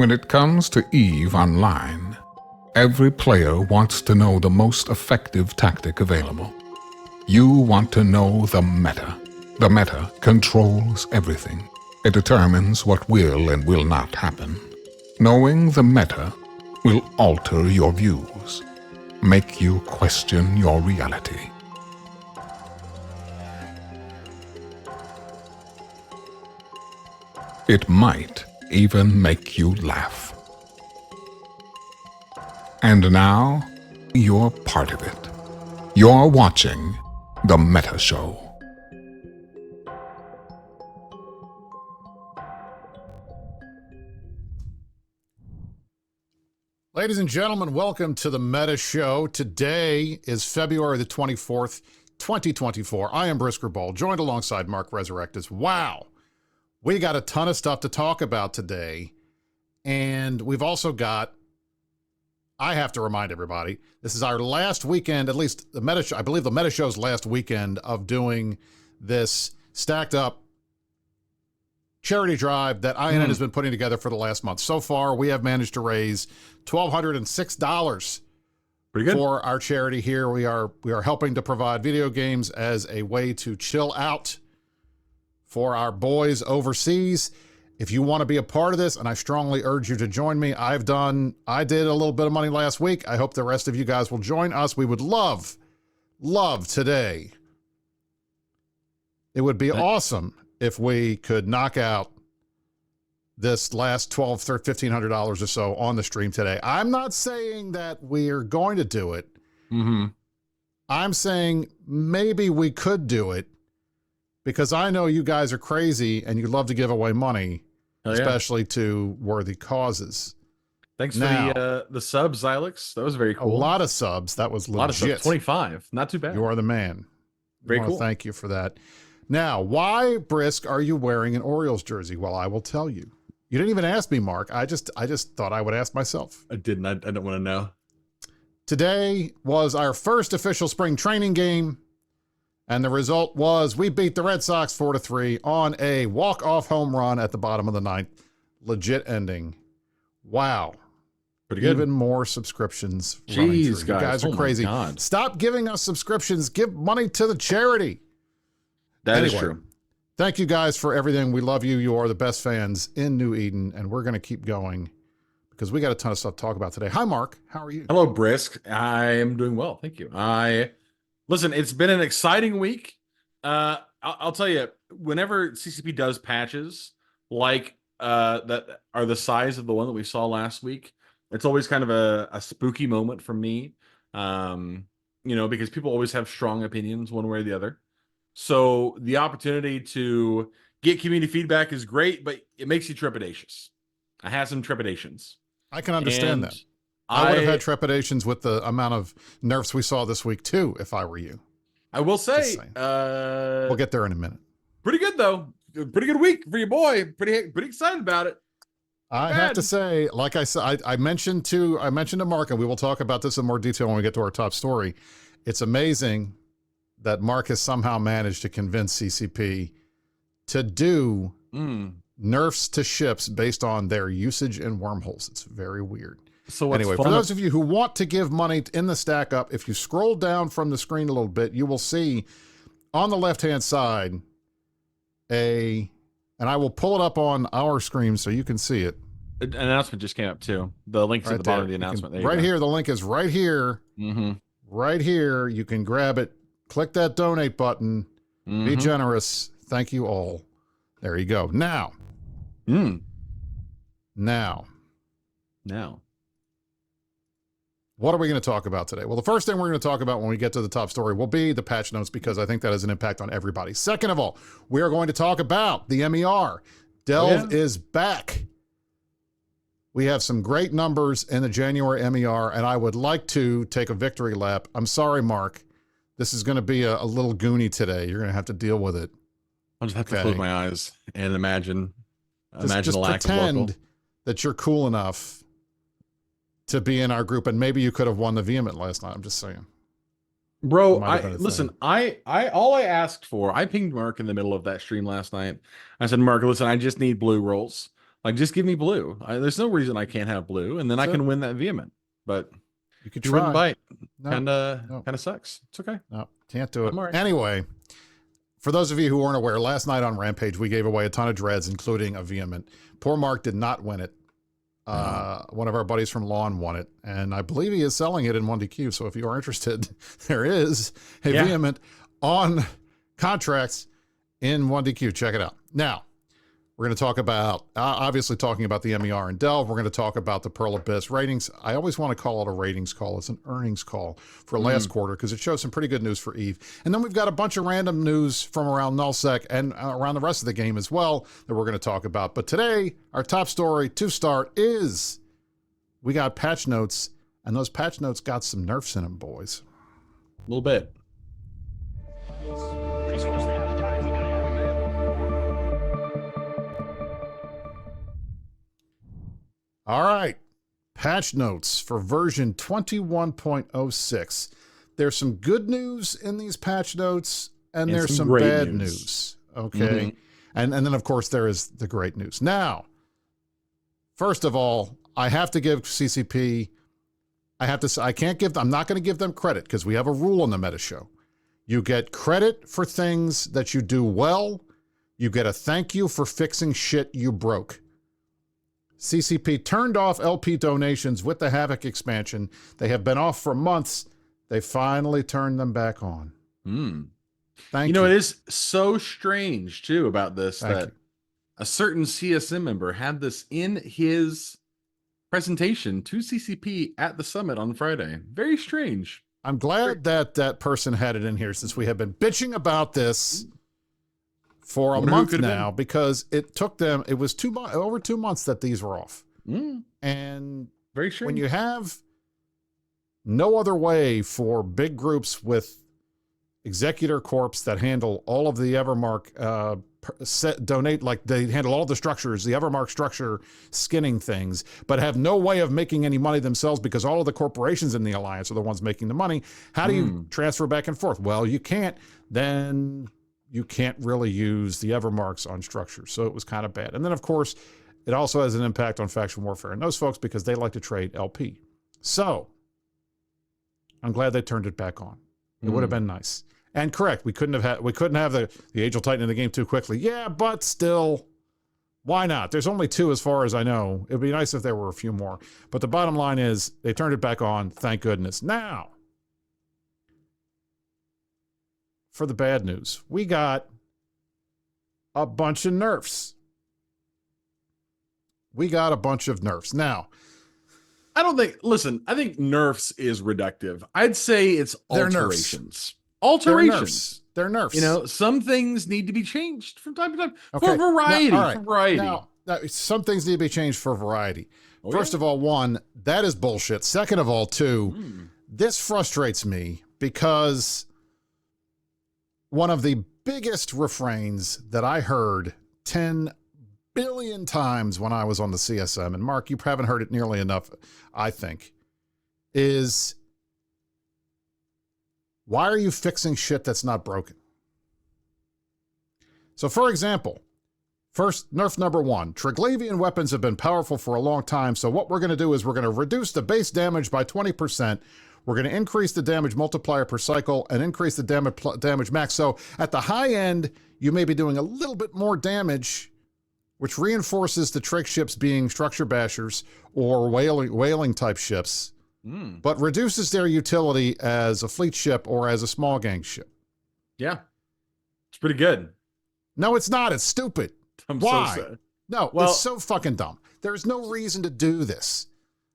When it comes to EVE Online, every player wants to know the most effective tactic available. You want to know the meta. The meta controls everything. It determines what will and will not happen. Knowing the meta will alter your views, make you question your reality. It might even make you laugh. And now, you're part of it. You're watching the Meta Show. Ladies and gentlemen, welcome to the Meta Show. Today is February the 24th, 2024. I am Brisc Rubal, joined alongside Mark Resurrectus. Wow, we got a ton of stuff to talk about today. And we've also got, I have to remind everybody, this is our last weekend, at least the Meta Show, I believe the Meta Show's last weekend of doing this stacked up charity drive that INN has been putting together for the last month. So far, we have managed to raise $1,206 Pretty good. for our charity here. We are helping to provide video games as a way to chill out for our boys overseas. If you want to be a part of this, and I strongly urge you to join me, I did a little bit of money last week. I hope the rest of you guys will join us. We would love today. It would be awesome if we could knock out this last $1,200, $1,500 or so on the stream today. I'm not saying that we're going to do it. I'm saying maybe we could do it because I know you guys are crazy and you love to give away money, especially to worthy causes. Thanks for the subs, Xylix. That was very cool. A lot of subs. That was legit. A lot of subs. 25. Not too bad. You are the man. Very cool. Thank you for that. Now, why, Brisc, are you wearing an Orioles jersey? Well, I will tell you. You didn't even ask me, Mark. I just thought I would ask myself. I didn't. I don't want to know. Today was our first official spring training game, and the result was we beat the Red Sox 4-3 on a walk-off home run at the bottom of the ninth. Legit ending. Wow. Pretty good. Even more subscriptions. Jeez, guys. You guys are crazy. Stop giving us subscriptions. Give money to the charity. That is true. Thank you guys for everything. We love you. You are the best fans in New Eden, and we're going to keep going because we got a ton of stuff to talk about today. Hi, Mark. How are you? Hello, Brisc. I am doing well. Thank you. Listen, it's been an exciting week. I'll tell you, whenever CCP does patches like that are the size of the one that we saw last week, it's always kind of a spooky moment for me, because people always have strong opinions one way or the other. So the opportunity to get community feedback is great, but it makes you trepidatious. I have some trepidations. I can understand that. I would have had trepidations with the amount of nerfs we saw this week too, if I were you. I will say, we'll get there in a minute. Pretty good though. Pretty good week for your boy. Pretty excited about it. I have to say, like I said, I mentioned to Mark, and we will talk about this in more detail when we get to our top story. It's amazing that Mark has somehow managed to convince CCP to do nerfs to ships based on their usage in wormholes. It's very weird. So anyway, for those of you who want to give money in the stack up, if you scroll down from the screen a little bit, you will see on the left-hand side and I will pull it up on our screen so you can see it. An announcement just came up too. The link's at the bottom of the announcement. Here, the link is right here. Right here. You can grab it. Click that donate button. Be generous. Thank you all. There you go. Now. What are we going to talk about today? Well, the first thing we're going to talk about when we get to the top story will be the patch notes, because I think that has an impact on everybody. Second of all, we are going to talk about the MER. Delve is back. We have some great numbers in the January MER, and I would like to take a victory lap. I'm sorry, Mark. This is going to be a little goony today. You're going to have to deal with it. I'll just have to close my eyes and imagine the lack of local. Pretend that you're cool enough to be in our group, and maybe you could have won the Vehement last night. I'm just saying. Bro, listen, all I asked for, I pinged Mark in the middle of that stream last night. I said, Mark, listen, I just need blue rolls. Like, just give me blue. There's no reason I can't have blue, and then I can win that vehement. But you could you try. wouldn't bite. No, Kind of sucks. It's okay. No, can't do it. Right. Anyway, for those of you who weren't aware, last night on Rampage, we gave away a ton of dreads, including a vehement. Poor Mark did not win it. One of our buddies from Lawn won it, and I believe he is selling it in 1DQ. So if you are interested, there is a vehement on contracts in 1DQ. Check it out. Now, we're going to talk about, obviously talking about the MER and Delve. We're going to talk about the Pearl Abyss ratings. I always want to call it a ratings call. It's an earnings call for last quarter because it shows some pretty good news for EVE. And then we've got a bunch of random news from around Nullsec and around the rest of the game as well that we're going to talk about. But today, our top story to start is we got patch notes, and those patch notes got some nerfs in them, boys. A little bit. All right, patch notes for version 21.06. There's some good news in these patch notes, and there's some bad news. Okay, and then of course there is the great news. Now, first of all, I have to give CCP. I'm not going to give them credit because we have a rule on the Meta Show. You get credit for things that you do well. You get a thank you for fixing shit you broke. CCP turned off LP donations with the Havoc expansion. They have been off for months. They finally turned them back on. Thank you. It is so strange, too, about this that a certain CSM member had this in his presentation to CCP at the summit on Friday. Very strange. I'm glad that that person had it in here since we have been bitching about this for a month now because it took them, it was over 2 months that these were off. And very strange. When you have no other way for big groups with executor corps that handle all of the Evermark donate, like they handle all the structures, the Evermark structure skinning things, but have no way of making any money themselves because all of the corporations in the alliance are the ones making the money. How do you transfer back and forth? Well, you can't. Then you can't really use the Evermarks on structures. So it was kind of bad. And then, of course, it also has an impact on faction warfare and those folks because they like to trade LP. So I'm glad they turned it back on. It would have been nice. And correct, we couldn't have the Angel Titan in the game too quickly. Yeah, but still, why not? There's only 2 as far as I know. It'd be nice if there were a few more. But the bottom line is they turned it back on. Thank goodness. Now, for the bad news, we got a bunch of nerfs. Now, I think nerfs is reductive. I'd say it's alterations. They're nerfs. Some things need to be changed from time to time for variety. Now, some things need to be changed for variety. First of all, 1, that is bullshit. Second of all, 2, this frustrates me because one of the biggest refrains that I heard 10 billion times when I was on the CSM, and Mark, you haven't heard it nearly enough, I think, is why are you fixing shit that's not broken? So, for example, first, nerf number 1, Triglavian weapons have been powerful for a long time, so what we're going to do is we're going to reduce the base damage by 20%. We're going to increase the damage multiplier per cycle and increase the damage max. So at the high end, you may be doing a little bit more damage, which reinforces the trig ships being structure bashers or whaling type ships, but reduces their utility as a fleet ship or as a small gang ship. Yeah. It's pretty good. No, it's not. It's stupid. Why? So sad. No, it's so fucking dumb. There's no reason to do this.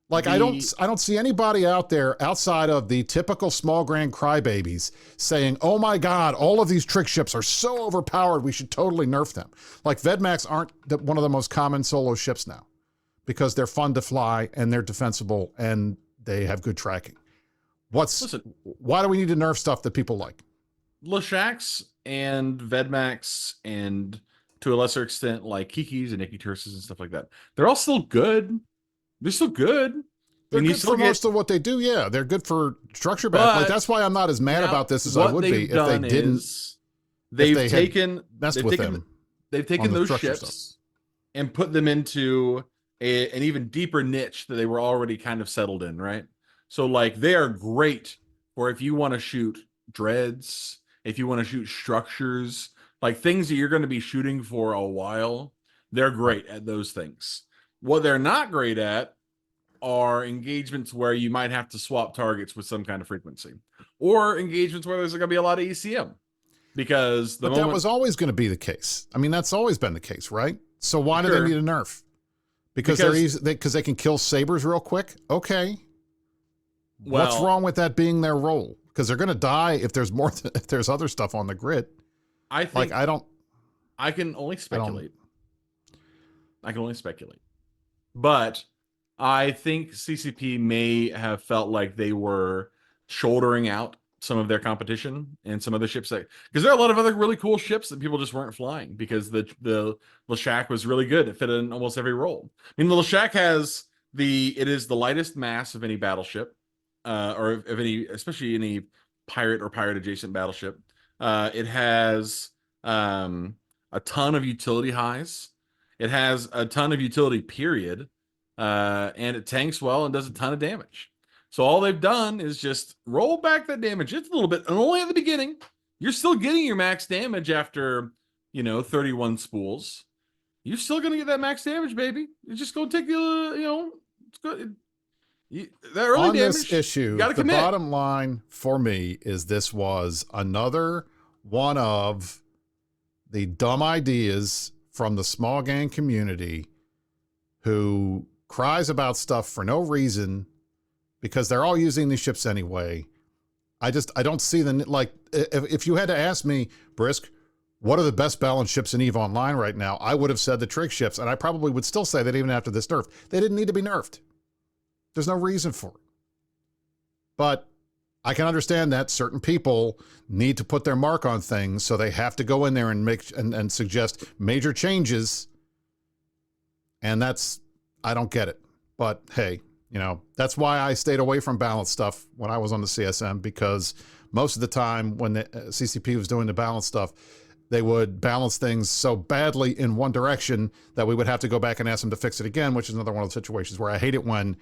Like, I don't see anybody out there outside of the typical small grand crybabies saying, oh my God, all of these trick ships are so overpowered, we should totally nerf them. Like, Vedmax aren't one of the most common solo ships now because they're fun to fly and they're defensible and they have good tracking. Why do we need to nerf stuff that people like? Lashax and Vedmax and to a lesser extent, like Kikis and Nikki Turses and stuff like that. They're all still good. They're still good. They're good for most of what they do. Yeah, they're good for structure back. Like, that's why I'm not as mad about this as I would be if they didn't. They've taken messed with them. They've taken those ships and put them into an even deeper niche that they were already kind of settled in, right? So like they are great for if you want to shoot dreads, if you want to shoot structures, like things that you're going to be shooting for a while. They're great at those things. What they're not great at are engagements where you might have to swap targets with some kind of frequency, or engagements where there's going to be a lot of ECM. Because that was always going to be the case. I mean, that's always been the case, right? So why do they need a nerf? Because they're easy, because they can kill sabers real quick. Okay. Well, what's wrong with that being their role? Because they're going to die if there's more. If there's other stuff on the grid. I think. I can only speculate. But I think CCP may have felt like they were shouldering out some of their competition and some other ships because there are a lot of other really cool ships that people just weren't flying because the Leshak was really good. It fit in almost every role. I mean, the Leshak it is the lightest mass of any battleship, or of any, especially any pirate or pirate adjacent battleship. It has a ton of utility highs. It has a ton of utility period, and it tanks well and does a ton of damage. So all they've done is just roll back that damage just a little bit, and only at the beginning. You're still getting your max damage after, 31 spools. You're still going to get that max damage, baby. You're just going to take it's good. That early on damage, this issue, the bottom line for me is this was another one of the dumb ideas from the small gang community who cries about stuff for no reason because they're all using these ships anyway. I don't see if you had to ask me, Brisc, what are the best balanced ships in EVE Online right now? I would have said the trig ships, and I probably would still say that even after this nerf. They didn't need to be nerfed. There's no reason for it. But I can understand that certain people need to put their mark on things, so they have to go in there and make and suggest major changes. And I don't get it. But hey, that's why I stayed away from balanced stuff when I was on the CSM, because most of the time when the CCP was doing the balanced stuff, they would balance things so badly in one direction that we would have to go back and ask them to fix it again, which is another one of the situations where I hate it when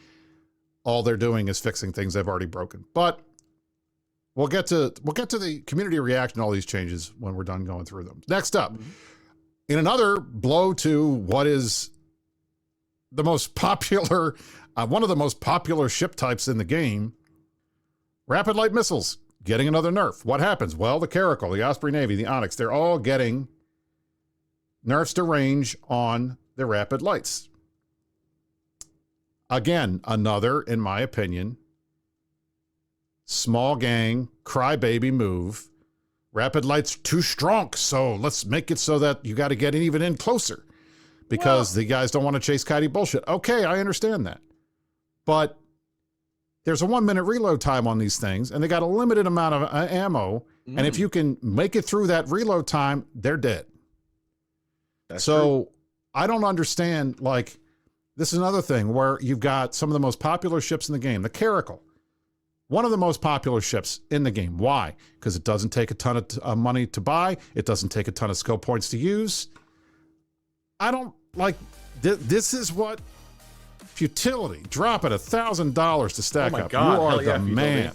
all they're doing is fixing things they've already broken. But we'll get to the community reaction to all these changes when we're done going through them. Next up, in another blow to what is the most popular, one of the most popular ship types in the game, rapid light missiles getting another nerf. What happens? Well, the Caracal, the Osprey Navy, the Onyx, they're all getting nerfs to range on the rapid lights. Again, another, in my opinion, small gang crybaby move. Rapid lights too strong, so let's make it so that you got to get even in closer because the guys don't want to chase kitey bullshit. Okay, I understand that. But there's a 1 minute reload time on these things, and they got a limited amount of ammo. And if you can make it through that reload time, they're dead. That's true. I don't understand, this is another thing where you've got some of the most popular ships in the game. The Caracal, one of the most popular ships in the game. Why? Because it doesn't take a ton of money to buy. It doesn't take a ton of skill points to use. I don't this is what futility. Drop it $1,000 to stack up. God, you are the man.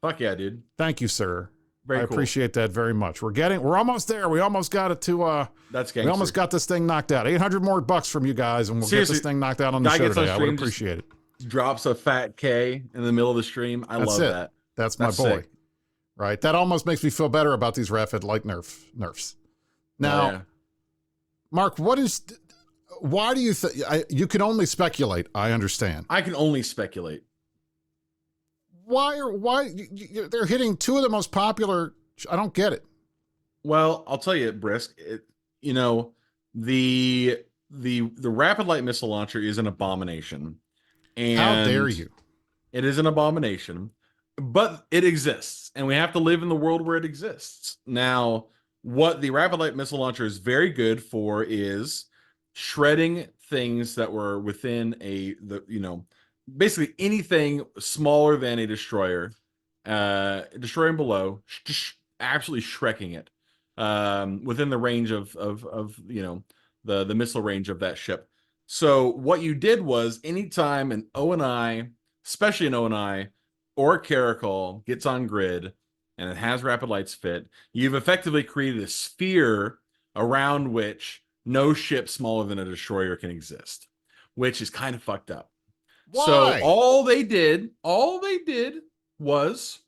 Fuck yeah, dude. Thank you, sir. Very I appreciate that very much. We're almost there. We almost got it to that's gangster. We almost got this thing knocked out. $800 more from you guys, and we'll get this thing knocked out on the show today. I would appreciate it. Drops a fat K in the middle of the stream. I love that. That's my boy. Sick. Right. That almost makes me feel better about these rapid light nerfs. Now, Mark, why do you think you can only speculate? I understand. I can only speculate. Why they're hitting two of the most popular? I don't get it. Well, I'll tell you, Brisc. The rapid light missile launcher is an abomination. And how dare you? It is an abomination, but it exists, and we have to live in the world where it exists. Now, what the rapid light missile launcher is very good for is shredding things that were within basically anything smaller than a destroyer, destroying below, absolutely shrekking it within the range of the missile range of that ship. So what you did was anytime an ONI, especially an ONI or a Caracol gets on grid and it has rapid lights fit, you've effectively created a sphere around which no ship smaller than a destroyer can exist, which is kind of fucked up. Why? So all they did was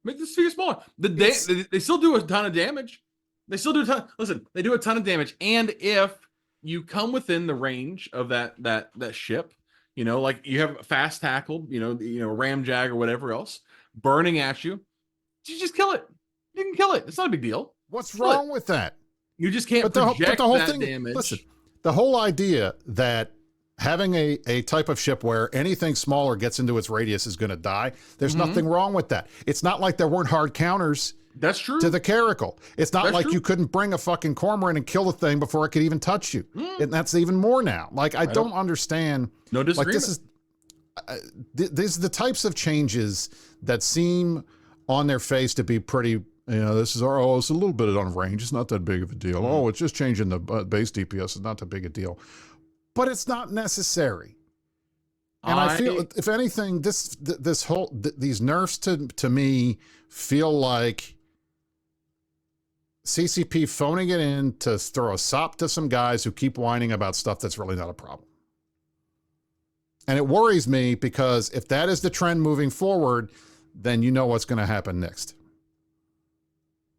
make the sphere smaller. They still do a ton of damage. They still do a ton. Listen, they do a ton of damage. And if you come within the range of that ship, you know, like you have fast tackle, you know, Ramjag or whatever else, burning at you, you just kill it. You can kill it. It's not a big deal. What's wrong with that? You just can't project that damage. Listen, the whole idea that having a type of ship where anything smaller gets into its radius is going to die, there's nothing wrong with that. It's not like there weren't hard counters. That's true. To the Caracal. It's not like you couldn't bring a fucking Cormorant and kill the thing before it could even touch you. And that's even more now. Like, I don't understand. No disagreement. Like, these are the types of changes that seem on their face to be pretty, you know, this is, oh, it's a little bit on range. It's not that big of a deal. Oh, it's just changing the base DPS. It's not that big a deal. But it's not necessary. And I feel, if anything, these nerfs to me feel like CCP phoning it in to throw a sop to some guys who keep whining about stuff that's really not a problem. And it worries me because if that is the trend moving forward, then you know what's going to happen next.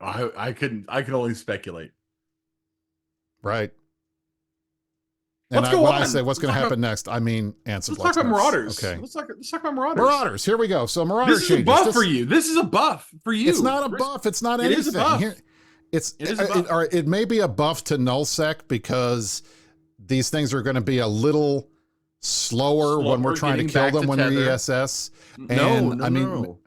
I can only speculate. Right. And when I say what's going to happen next, I mean Ansem. Let's talk about Marauders. Okay. Let's talk about Marauders. Marauders. Here we go. So Marauders. This is a buff for you. This is a buff for you. It's not a buff. It's not anything. It is a buff. It may be a buff to Nullsec because these things are going to be a little slower when we're trying to kill them when they're ESS. No.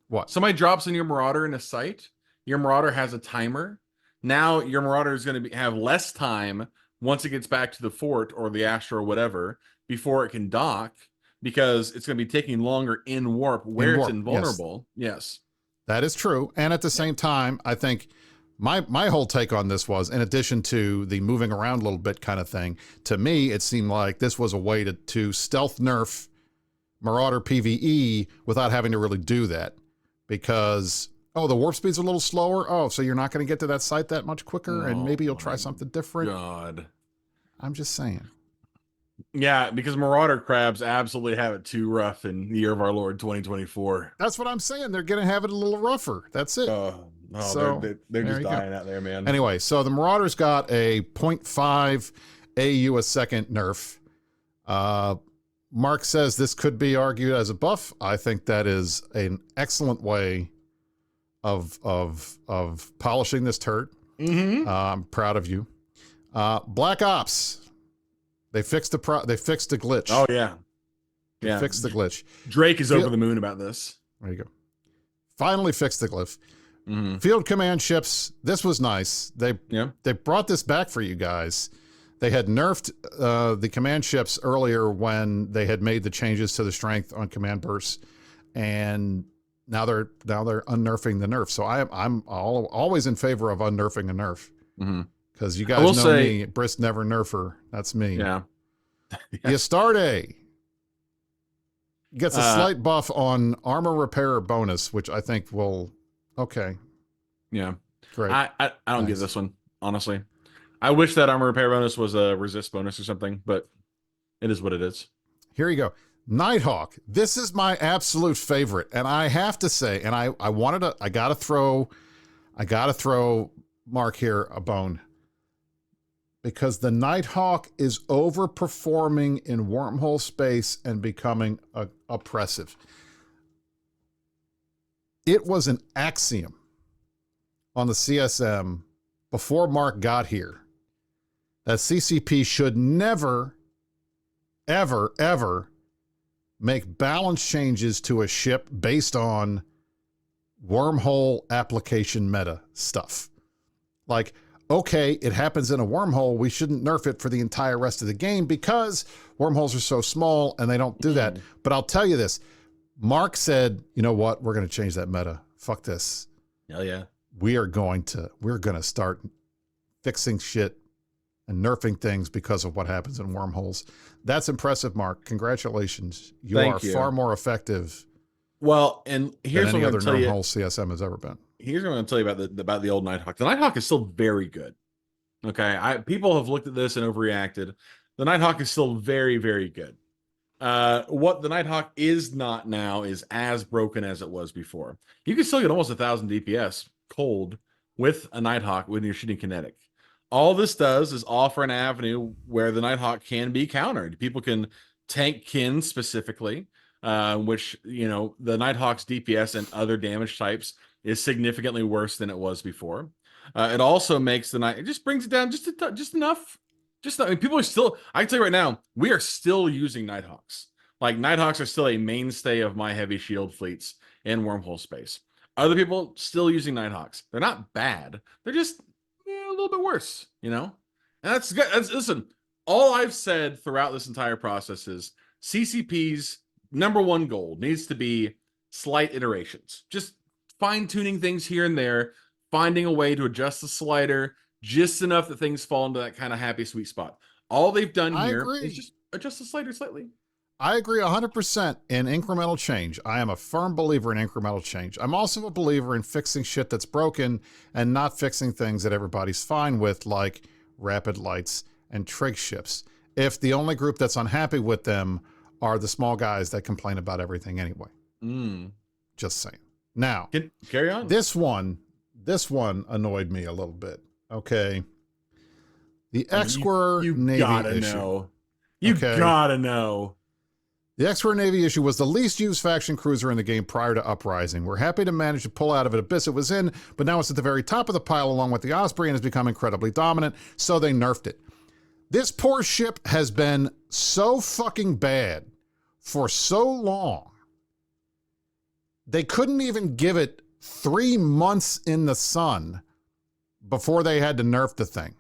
What? Somebody drops in your Marauder in a site. Your Marauder has a timer. Now your Marauder is going to have less time once it gets back to the fort or the Astro or whatever before it can dock, because it's going to be taking longer in warp where it's invulnerable. Yes. That is true. And at the same time, I think my whole take on this was, in addition to the moving around a little bit kind of thing, to me, it seemed like this was a way to stealth nerf Marauder PvE without having to really do that. Because, oh, the warp speed's a little slower. Oh, so you're not going to get to that site that much quicker, and maybe you'll try something different. God. I'm just saying. Yeah, because Marauder crabs absolutely have it too rough in the year of our Lord 2024. That's what I'm saying. They're going to have it a little rougher. That's it. So they're just dying out there, man. Anyway, so the Marauders got a 0.5 AU a second nerf. Mark says this could be argued as a buff. I think that is an excellent way of polishing this turd. I'm proud of you. Black Ops. They fixed the glitch. Oh yeah. They fixed the glitch. Drake is over the moon about this. There you go. Finally fixed the glitch. Field command ships. This was nice. They brought this back for you guys. They had nerfed the command ships earlier when they had made the changes to the strength on command bursts, and now they're unnerfing the nerf. So I'm always in favor of unnerfing a nerf, because you guys know me, Brisc never nerfer. That's me. Yeah. The Astarte gets a slight buff on armor repair bonus, which I think will. Okay. Yeah. Great. I don't get this one, honestly. I wish that armor repair bonus was a resist bonus or something, but it is what it is. Here you go. Nighthawk. This is my absolute favorite. And I have to say, and I gotta throw Mark here a bone, because the Nighthawk is overperforming in wormhole space and becoming oppressive. It was an axiom on the CSM before Mark got here that CCP should never, ever, ever make balance changes to a ship based on wormhole application meta stuff. Like, okay, it happens in a wormhole. We shouldn't nerf it for the entire rest of the game because wormholes are so small and they don't do that. But I'll tell you this. Mark said, you know what? We're going to change that meta. Fuck this. Hell yeah. We're going to start fixing shit and nerfing things because of what happens in wormholes. That's impressive, Mark. Congratulations. You Thank are you. far more effective Well, and here's than any what I'm other going to tell you. wormhole CSM has ever been. Here's what I'm going to tell you about the old Nighthawk. The Nighthawk is still very good. Okay, people have looked at this and overreacted. The Nighthawk is still very, very good. What the Nighthawk is not now is as broken as it was before. You can still get almost 1,000 DPS cold with a Nighthawk when you're shooting kinetic. All this does is offer an avenue where the Nighthawk can be countered. People can tank kin specifically, which, you know, the Nighthawk's DPS and other damage types is significantly worse than it was before. It also makes the Night, it just brings it down just enough. I mean, people are still, I can tell you right now, we are still using Nighthawks. Like, Nighthawks are still a mainstay of my heavy shield fleets in wormhole space. Other people still using Nighthawks. They're not bad. They're just a little bit worse, you know? And that's good. Listen, all I've said throughout this entire process is CCP's #1 goal needs to be slight iterations. Just fine-tuning things here and there, finding a way to adjust the slider just enough that things fall into that kind of happy sweet spot. All they've done here is just adjust the slider slightly. I agree 100% in incremental change. I am a firm believer in incremental change. I'm also a believer in fixing shit that's broken and not fixing things that everybody's fine with, like rapid lights and trig ships, if the only group that's unhappy with them are the small guys that complain about everything anyway. Just saying. Now, carry on. This one annoyed me a little bit. Okay. The X-Square Navy gotta issue. Know. You gotta know. The X-Square Navy issue was the least used faction cruiser in the game prior to Uprising. We're happy to manage to pull out of it abyss it was in, but now it's at the very top of the pile along with the Osprey and has become incredibly dominant, so they nerfed it. This poor ship has been so fucking bad for so long. They couldn't even give it 3 months in the sun before they had to nerf the thing.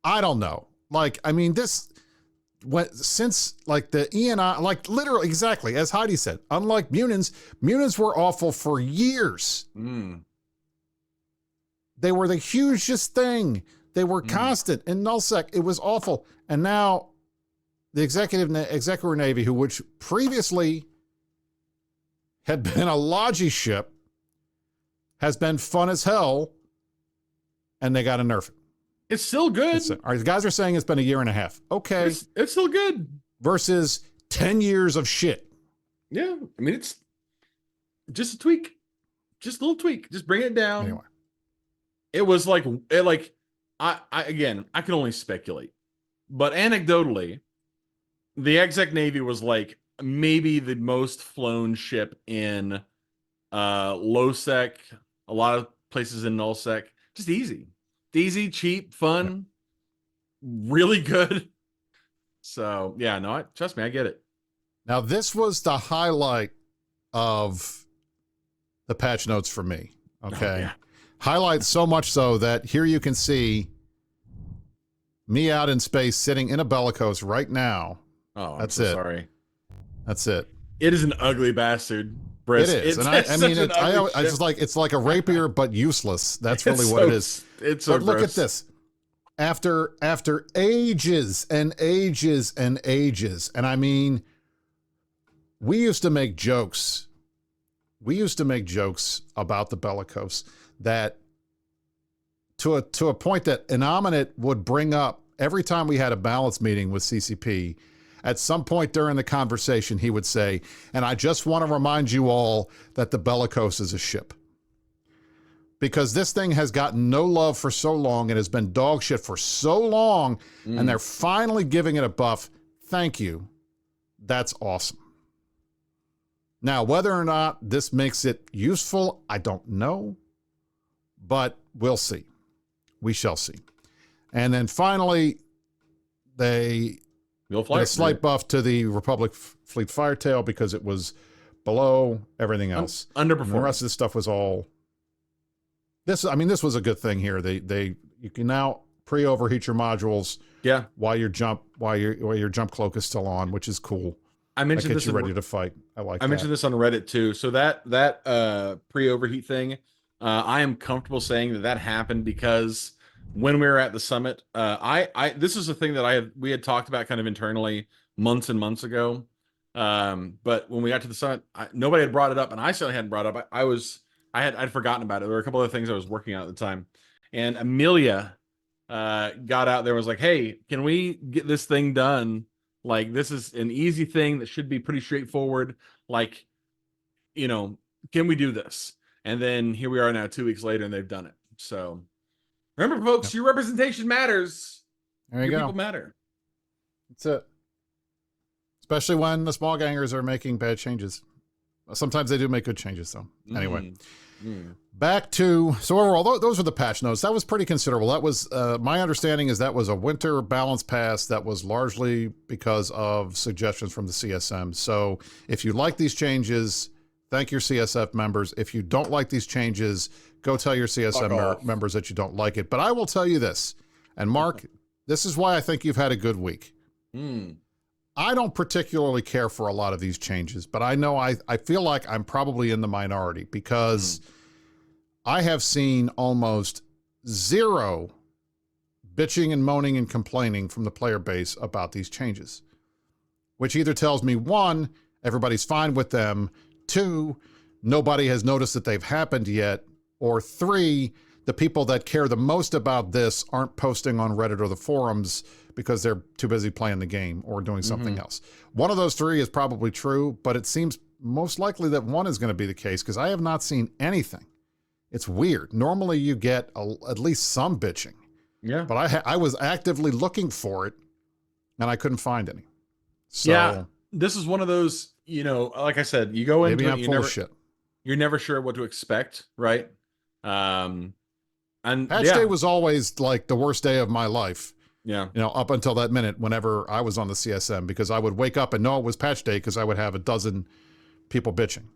I don't know. Like, I mean, since like the ENI, like literally exactly as Heidi said, unlike Munins were awful for years. They were the hugest thing. They were constant in Nullsec. It was awful. And now the Executor Navy, which previously had been a Logi ship, has been fun as hell, and they got to nerf it. It's still good. All right, the guys are saying it's been 1.5 years. Okay. It's still good. Versus 10 years of shit. Yeah. I mean, it's just a tweak. Just a little tweak. Just bring it down. Anyway. It was like, I can only speculate. But anecdotally, the Exec Navy was like maybe the most flown ship in low sec, a lot of places in null sec. Just easy, cheap, fun, really good. So yeah, no, trust me, I get it. Now this was the highlight of the patch notes for me. Okay. Oh, yeah. Highlight so much so that here you can see me out in space sitting in a bellicose right now. Oh, that's I'm so it. Sorry. That's it. It is an ugly bastard, Brisc. It is. And I just like, it's like a rapier, but useless. That's really what it is. It's so but look gross. at this. After ages and ages and ages, and I mean, we used to make jokes. We used to make jokes about the bellicose that to a point that Innominate would bring up every time we had a balance meeting with CCP. At some point during the conversation, he would say, and I just want to remind you all that the bellicose is a ship. Because this thing has gotten no love for so long and has been dog shit for so long, and they're finally giving it a buff. Thank you. That's awesome. Now, whether or not this makes it useful, I don't know, but we'll see. We shall see. And then finally, they did a slight buff to the Republic Fleet Firetail because it was below everything else. Underperformed. And the rest of the stuff was all... This was a good thing here. You can now pre-overheat your modules. Yeah. While your jump cloak is still on, which is cool. I mentioned that gets this you ready to fight. I mentioned this on Reddit too. So that pre-overheat thing, I am comfortable saying that happened because when we were at the summit, this is a thing that we had talked about kind of internally months and months ago. But when we got to the summit, nobody had brought it up, and I certainly hadn't brought it up. I'd forgotten about it. There were a couple of things I was working on at the time, and Amelia got out there and was like, "Hey, can we get this thing done? Like, this is an easy thing that should be pretty straightforward. Like, can we do this?" And then here we are now 2 weeks later, and they've done it. So remember, folks, your representation matters. There you Your go. people matter. That's it. Especially when the small gangers are making bad changes. Sometimes they do make good changes, though. Anyway, back to, so overall, those were the patch notes. That was pretty considerable. That was, my understanding is that was a winter balance pass that was largely because of suggestions from the CSM. So if you like these changes, thank your CSF members. If you don't like these changes, go tell your CSM members that you don't like it. But I will tell you this, and Mark, this is why I think you've had a good week. I don't particularly care for a lot of these changes, but I know I feel like I'm probably in the minority because I have seen almost zero bitching and moaning and complaining from the player base about these changes, which either tells me, one, everybody's fine with them, two, nobody has noticed that they've happened yet, or three, the people that care the most about this aren't posting on Reddit or the forums because they're too busy playing the game or doing something else. One of those three is probably true, but it seems most likely that one is going to be the case because I have not seen anything. It's weird. Normally you get at least some bitching. Yeah. But I was actively looking for it and I couldn't find any. So, yeah, this is one of those, like I said, you go into maybe I'm full of shit. You're never sure what to expect, right? And Patch day was always like the worst day of my life. Yeah. Up until that minute, whenever I was on the CSM, because I would wake up and know it was patch day because I would have a dozen people bitching.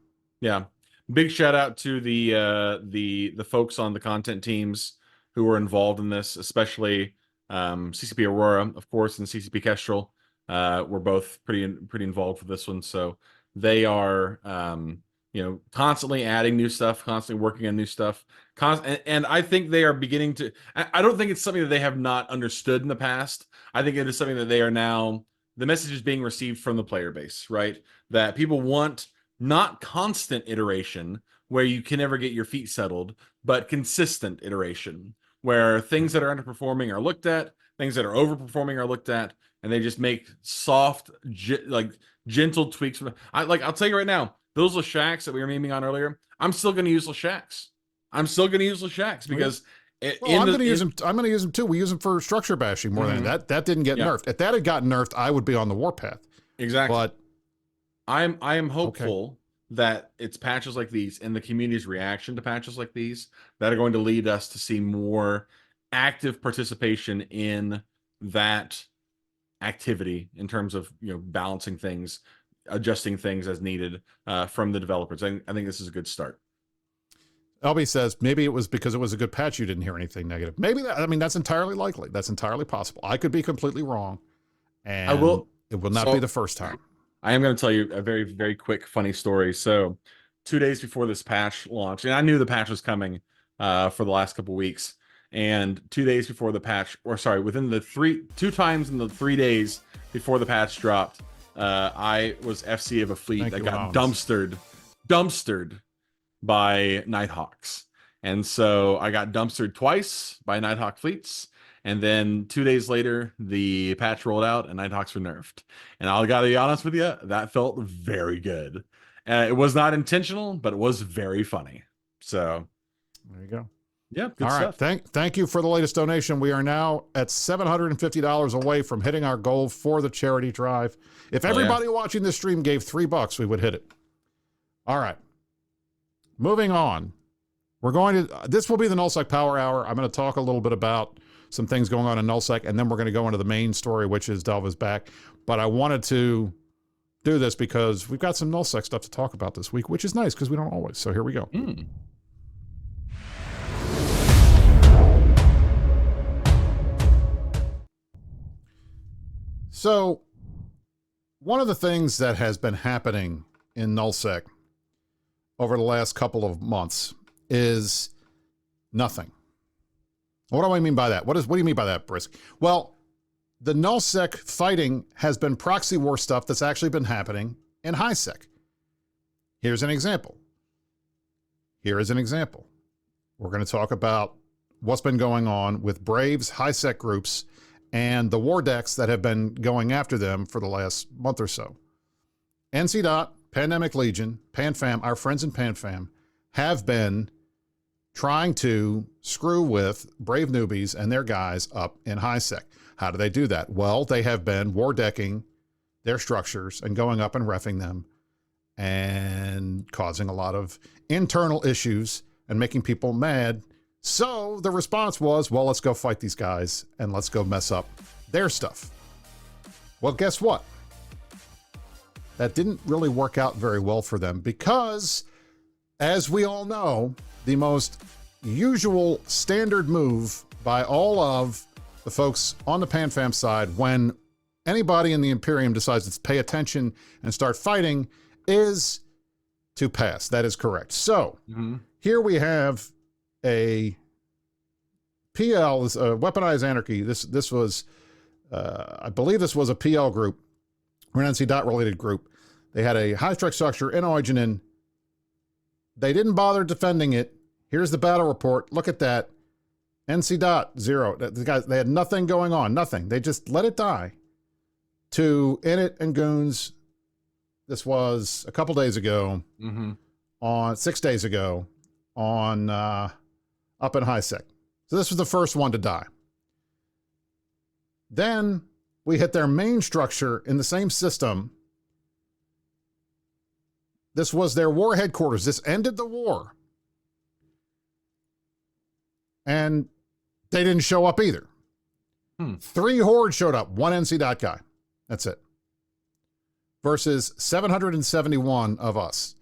Yeah. Big shout out to the folks on the content teams who were involved in this, especially CCP Aurora, of course, and CCP Kestrel were both pretty involved for this one. So they are constantly adding new stuff, constantly working on new stuff. And I think they are beginning to, I don't think it's something that they have not understood in the past. I think it is something that they are now, the message is being received from the player base, right? That people want not constant iteration where you can never get your feet settled, but consistent iteration where things that are underperforming are looked at, things that are overperforming are looked at, and they just make soft, gentle tweaks. I'll tell you right now, those Lashaks that we were memeing on earlier, I'm still going to use Lashaks. Because I'm going to use them. I'm going to use them too. We use them for structure bashing more than that. That didn't get nerfed. If that had gotten nerfed, I would be on the warpath. Exactly. But I am hopeful that it's patches like these and the community's reaction to patches like these that are going to lead us to see more active participation in that activity in terms of balancing things, adjusting things as needed from the developers. I think this is a good start. LB says maybe it was because it was a good patch you didn't hear anything negative. Maybe that's entirely likely. That's entirely possible. I could be completely wrong, and it will not be the first time. I am going to tell you a very, very quick funny story. So 2 days before this patch launched, and I knew the patch was coming for the last couple of weeks, and 2 days before the patch, within the 2 times in the 3 days before the patch dropped, I was FC of a fleet that got dumpstered by Nighthawks. And so I got dumpstered twice by Nighthawk fleets. And then 2 days later, the patch rolled out and Nighthawks were nerfed. And I gotta be honest with you, that felt very good. It was not intentional, but it was very funny. So there you go. Yeah, good stuff. Right. Thank you for the latest donation. We are now at $750 away from hitting our goal for the charity drive. If everybody watching this stream gave $3, we would hit it. All right. Moving on. This will be the Nullsec Power Hour. I'm going to talk a little bit about some things going on in Nullsec, and then we're going to go into the main story, which is Delva's back. But I wanted to do this because we've got some Nullsec stuff to talk about this week, which is nice because we don't always. So here we go. So one of the things that has been happening in Nullsec over the last couple of months is nothing. What do I mean by that? What do you mean by that, Brisc? Well, the Nullsec fighting has been proxy war stuff that's actually been happening in HiSec. Here's an example. Here is an example. We're going to talk about what's been going on with Brave's HiSec groups and the war decks that have been going after them for the last month or so. NC Dot, Pandemic Legion, PanFam, our friends in PanFam, have been trying to screw with Brave newbies and their guys up in HiSec. How do they do that? Well, they have been war decking their structures and going up and reffing them and causing a lot of internal issues and making people mad. So the response was, well, let's go fight these guys and let's go mess up their stuff. Well, guess what? That didn't really work out very well for them because, as we all know, the most usual standard move by all of the folks on the PanFam side when anybody in the Imperium decides to pay attention and start fighting is to pass. That is correct. So here we have a PL, Weaponized Anarchy. This was, I believe this was a PL group, or an NC Dot related group. They had a high-strike structure in Oiginin. They didn't bother defending it. Here's the battle report. Look at that. NC Dot 0. The guys, they had nothing going on. Nothing. They just let it die. To Init and Goons. This was a couple days ago. On 6 days ago. On up in HiSec. So this was the first one to die. Then we hit their main structure in the same system. This was their war headquarters. This ended the war. And they didn't show up either. 3 hordes showed up. 1 NC Dot guy. That's it. Versus 771 of us.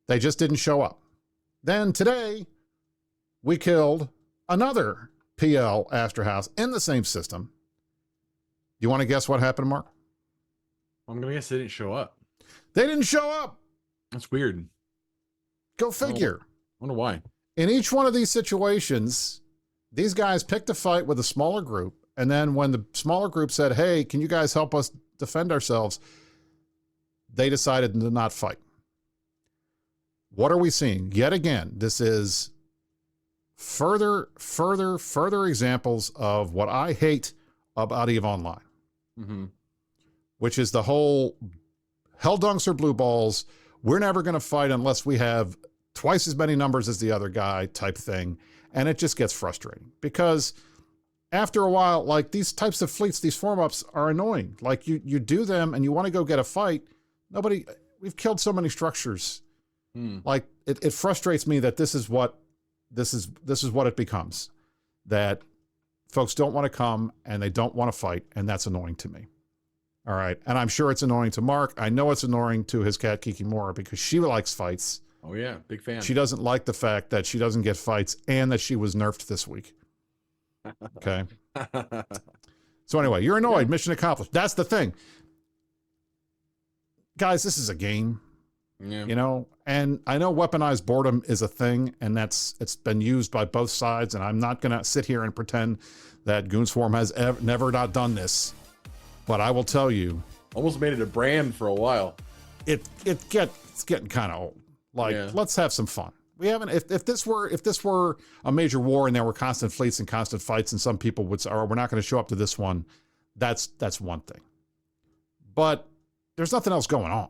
They just didn't show up. Then today, we killed another PL Astra House in the same system. You want to guess what happened, Mark? I'm going to guess they didn't show up. They didn't show up. That's weird. Go figure. I wonder why. In each one of these situations, these guys picked a fight with a smaller group. And then when the smaller group said, hey, can you guys help us defend ourselves? They decided to not fight. What are we seeing? Yet again, this is further examples of what I hate about EVE Online. Which is the whole hell dunks or blue balls. We're never going to fight unless we have twice as many numbers as the other guy type thing. And it just gets frustrating because after a while, like these types of fleets, these form-ups are annoying. Like you do them and you want to go get a fight. We've killed so many structures. Like it frustrates me that this is what it becomes, that folks don't want to come and they don't want to fight. And that's annoying to me. All right. And I'm sure it's annoying to Mark. I know it's annoying to his cat Kikimora because she likes fights. Oh yeah. Big fan. She doesn't like the fact that she doesn't get fights and that she was nerfed this week. Okay. So anyway, you're annoyed. Yeah. Mission accomplished. That's the thing. Guys, this is a game. Yeah. You know, and I know weaponized boredom is a thing, and it's been used by both sides, and I'm not going to sit here and pretend that Goonswarm has never not done this. But I will tell you, almost made it a brand for a while. It's getting kind of old. Like, let's have some fun. We haven't. If this were a major war and there were constant fleets and constant fights, and some people would say, "Oh, we're not going to show up to this one," that's one thing. But there's nothing else going on.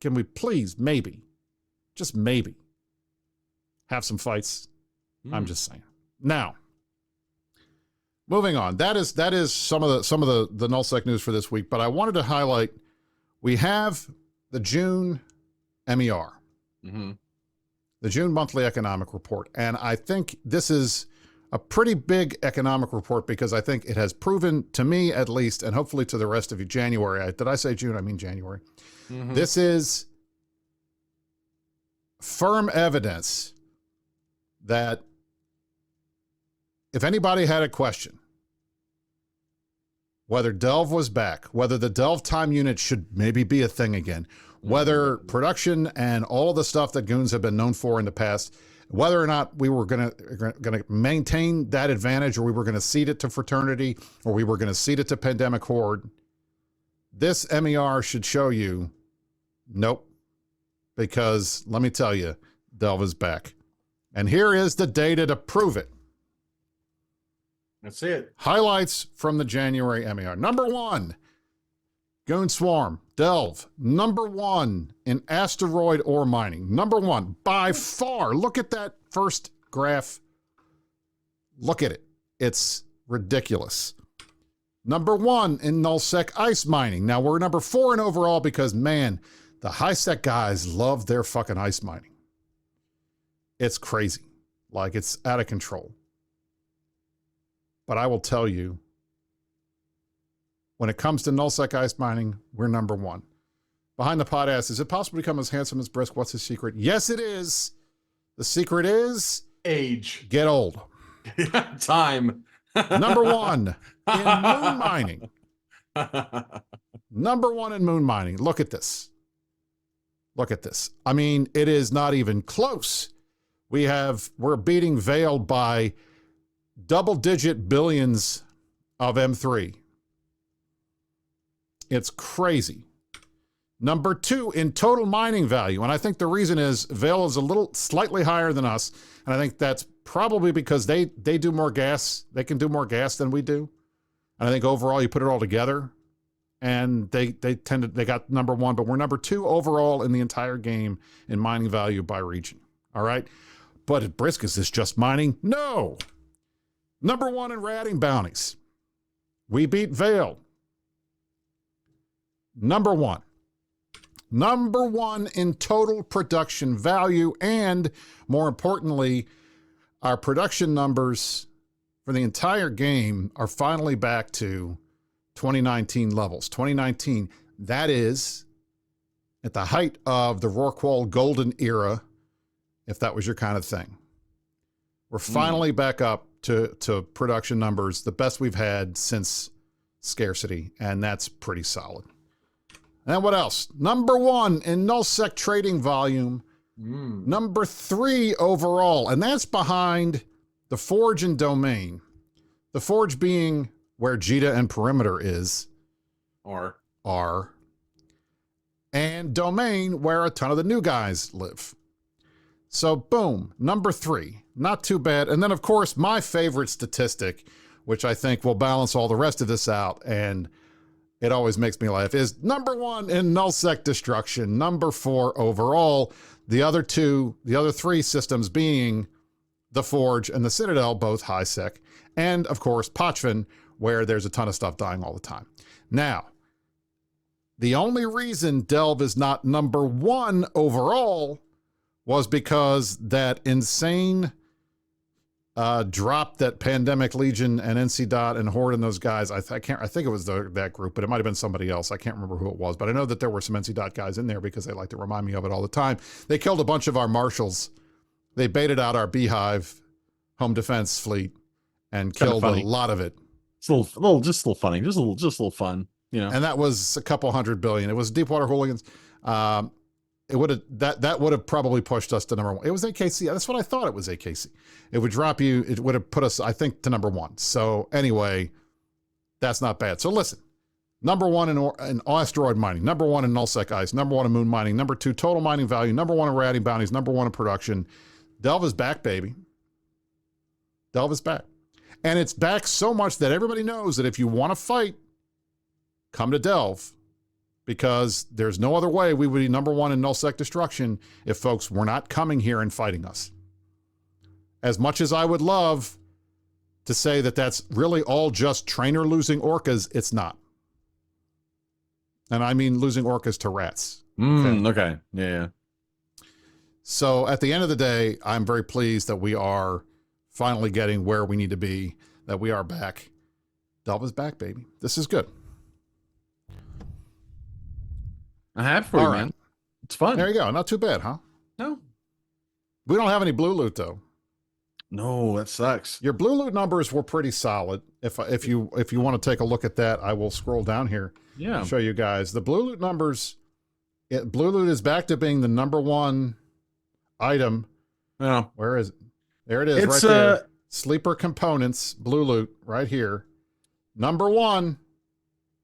Can we please, maybe, just maybe, have some fights? I'm just saying. Now, moving on. That is some of the Nullsec news for this week. But I wanted to highlight, we have the June MER, the June monthly economic report, and I think this is a pretty big economic report because I think it has proven to me, at least, and hopefully to the rest of you, January. Did I say June? I mean January. This is firm evidence that if anybody had a question, whether Delve was back, whether the Delve time unit should maybe be a thing again, whether production and all of the stuff that Goons have been known for in the past, Whether or not we were going to maintain that advantage, or we were going to cede it to Fraternity, or we were going to cede it to Pandemic Horde, this MER should show you, nope. Because let me tell you, Delve is back. And here is the data to prove it. That's it. Highlights from the January MER. Number 1, Goon Swarm, Delve. Number 1 in asteroid ore mining. Number 1 by far. Look at that first graph. Look at it. It's ridiculous. Number 1 in Nullsec ice mining. Now we're number 4 in overall because, man, the high-sec guys love their fucking ice mining. It's crazy. Like, it's out of control. But I will tell you, when it comes to Nullsec ice mining, we're number 1. Behind the pod asks, is it possible to become as handsome as Brisc? What's his secret? Yes, it is. The secret is... age. Get old. Time. Number 1 in moon mining. Number 1 in moon mining. Look at this. Look at this. I mean, it is not even close. We're beating Veil by double-digit billions of M3. It's crazy. Number 2 in total mining value. And I think the reason is Veil is a little slightly higher than us. And I think that's probably because they do more gas. They can do more gas than we do. And I think overall you put it all together and they got number 1, but we're number 2 overall in the entire game in mining value by region. All right. But at Brisc, is this just mining? No. Number 1 in ratting bounties. We beat Veil. Number 1. Number 1 in total production value, and more importantly, our production numbers for the entire game are finally back to 2019 levels. 2019, that is at the height of the Rorqual golden era, if that was your kind of thing. We're finally back up to production numbers, the best we've had since Scarcity, and that's pretty solid. And what else? Number 1 in Nullsec trading volume. Number 3 overall, and that's behind the Forge and Domain. The Forge being where Jita and Perimeter is. Are. And Domain where a ton of the new guys live. So boom, number 3. Not too bad. And then, of course, my favorite statistic, which I think will balance all the rest of this out, and it always makes me laugh, is number 1 in Nullsec destruction, number 4 overall. The other 3 systems being the Forge and the Citadel, both high sec, and of course Pochvin, where there's a ton of stuff dying all the time. Now, the only reason Delve is not number 1 overall was because that insane drop that Pandemic Legion and NC Dot and Horde and those guys, I think it was that group, but it might have been somebody else. I can't remember who it was, but I know that there were some NC Dot guys in there because they like to remind me of it all the time. They killed a bunch of our marshals. They baited out our Beehive home defense fleet and killed a lot of it. It's a little funny, just a little fun, you know. And that was a couple $100 billion. It was Deepwater Hooligans. It would have that would have probably pushed us to number 1. It was AKC. That's what I thought it was, AKC. It would drop you. It would have put us, I think, to number 1. So anyway, that's not bad. So listen, number 1 in asteroid mining, number 1 in Nullsec ice, number 1 in moon mining, number 2 total mining value, number 1 in ratting bounties, number 1 in production. Delve is back, baby. Delve is back, and it's back so much that everybody knows that if you want to fight, come to Delve. Because there's no other way we would be number 1 in Nullsec destruction if folks were not coming here and fighting us. As much as I would love to say that that's really all just trainer losing orcas, it's not. And I mean losing orcas to rats. Okay. Yeah. So at the end of the day, I'm very pleased that we are finally getting where we need to be, that we are back. Delve is back, baby. This is good. I have for you, man. It's fun. There you go. Not too bad, huh? No. We don't have any blue loot, though. No, that sucks. Your blue loot numbers were pretty solid. If you want to take a look at that, I will scroll down here. Yeah. And show you guys. The blue loot numbers, blue loot is back to being the number 1 item No, Where is it? There it is, it's right there. Sleeper components, blue loot, right here. Number 1.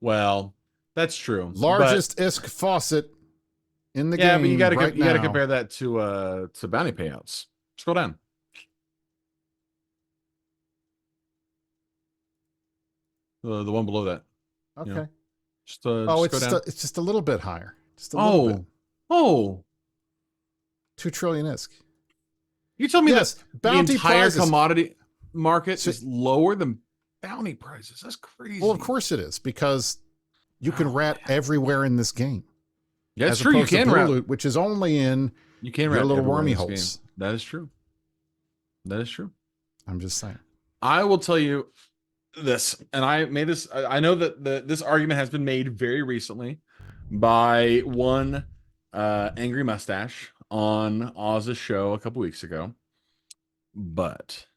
well, that's true. Largest ISK faucet in the But you game got to right now. you got to compare that to bounty payouts. Scroll down. The one below that. Okay. You know, just it's just a little bit higher. Just a little bit. Oh. 2 trillion ISK. You told me Yes, that bounty the entire prizes. commodity market is lower than bounty prices. That's crazy. Well, of course it is, because you can rat everywhere in this game. Yeah, that's as true. You opposed to can blue rat. loot, which is only in You can your rat little everywhere in wormy this holes. game. That is true. That is true. I'm just saying. I will tell you this, and I made this. I know that this argument has been made very recently by one angry mustache on Oz's show a couple weeks ago. But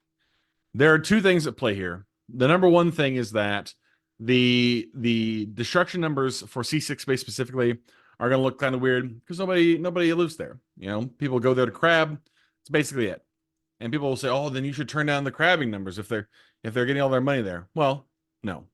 there are two things at play here. The number one thing is that the destruction numbers for C6 space specifically are going to look kind of weird because nobody lives there. You know, people go there to crab. It's basically it. And people will say, "Oh, then you should turn down the crabbing numbers if they're getting all their money there." Well, no,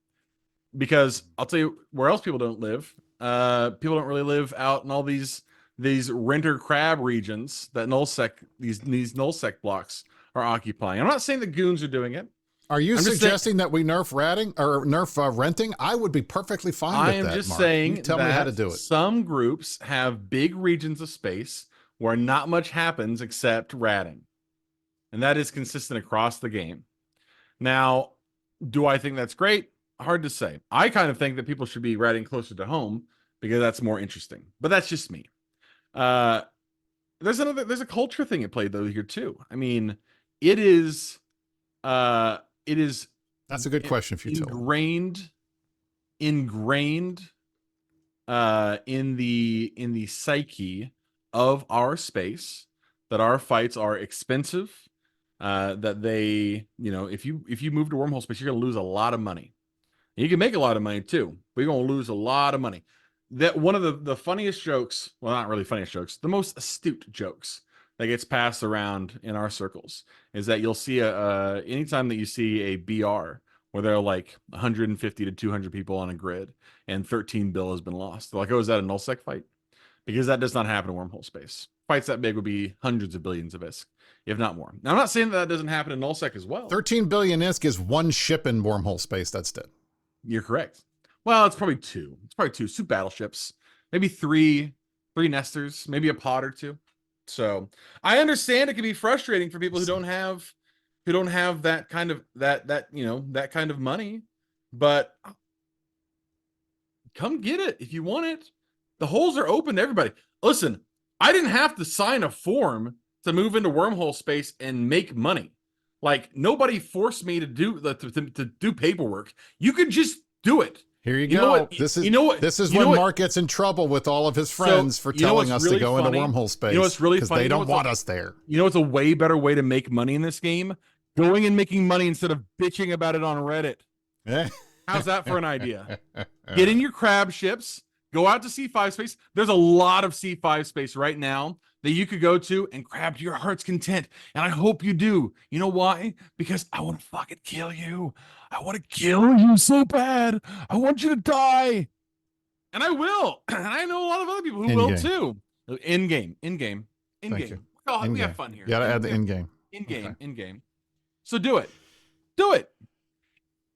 because I'll tell you where else people don't live. People don't really live out in all these renter crab regions that Nullsec these Nullsec blocks are occupying. I'm not saying the goons are doing it. Are you suggesting that we nerf ratting or nerf renting? I would be perfectly fine with that. I am just Mark. saying You tell me how to do it. Some groups have big regions of space where not much happens except ratting. And that is consistent across the game. Now, do I think that's great? Hard to say. I kind of think that people should be ratting closer to home because that's more interesting. But that's just me. There's a culture thing at play though here too. I mean, it is that's a good question, Futil. ingrained in the psyche of our space that our fights are expensive, that they, you know, if you move to wormhole space, you're gonna lose a lot of money. You can make a lot of money too, but you're gonna lose a lot of money. That one of the funniest jokes, well, not really funniest jokes, the most astute jokes that gets passed around in our circles is that you'll see anytime that you see a BR where there are like 150 to 200 people on a grid and 13 bill has been lost. They're like, oh, is that a Nullsec fight? Because that does not happen in wormhole space. Fights that big would be hundreds of billions of ISK, if not more. Now, I'm not saying that doesn't happen in Nullsec as well. 13 billion ISK is one ship in wormhole space that's dead. You're correct. Well, it's probably two. It's probably two battleships, maybe three nesters, maybe a pod or two. So I understand it can be frustrating for people who don't have that kind of that kind of money, but come get it if you want it. The holes are open to everybody. Listen, I didn't have to sign a form to move into wormhole space and make money. Like nobody forced me to do paperwork. You could just do it. Here you go. This is when Mark gets in trouble with all of his friends for telling us to go into wormhole space. You know what's really funny? Because they don't want us there. You know what's a way better way to make money in this game? Going and making money instead of bitching about it on Reddit. How's that for an idea? Get in your crab ships. Go out to C5 space. There's a lot of C5 space right now that you could go to and crab to your heart's content. And I hope you do. You know why? Because I want to fucking kill you. I want to kill you so bad. I want you to die. And I will. And I know a lot of other people who will too. In game. Oh, we have fun here. You gotta add the in-game. In-game. So do it. Do it.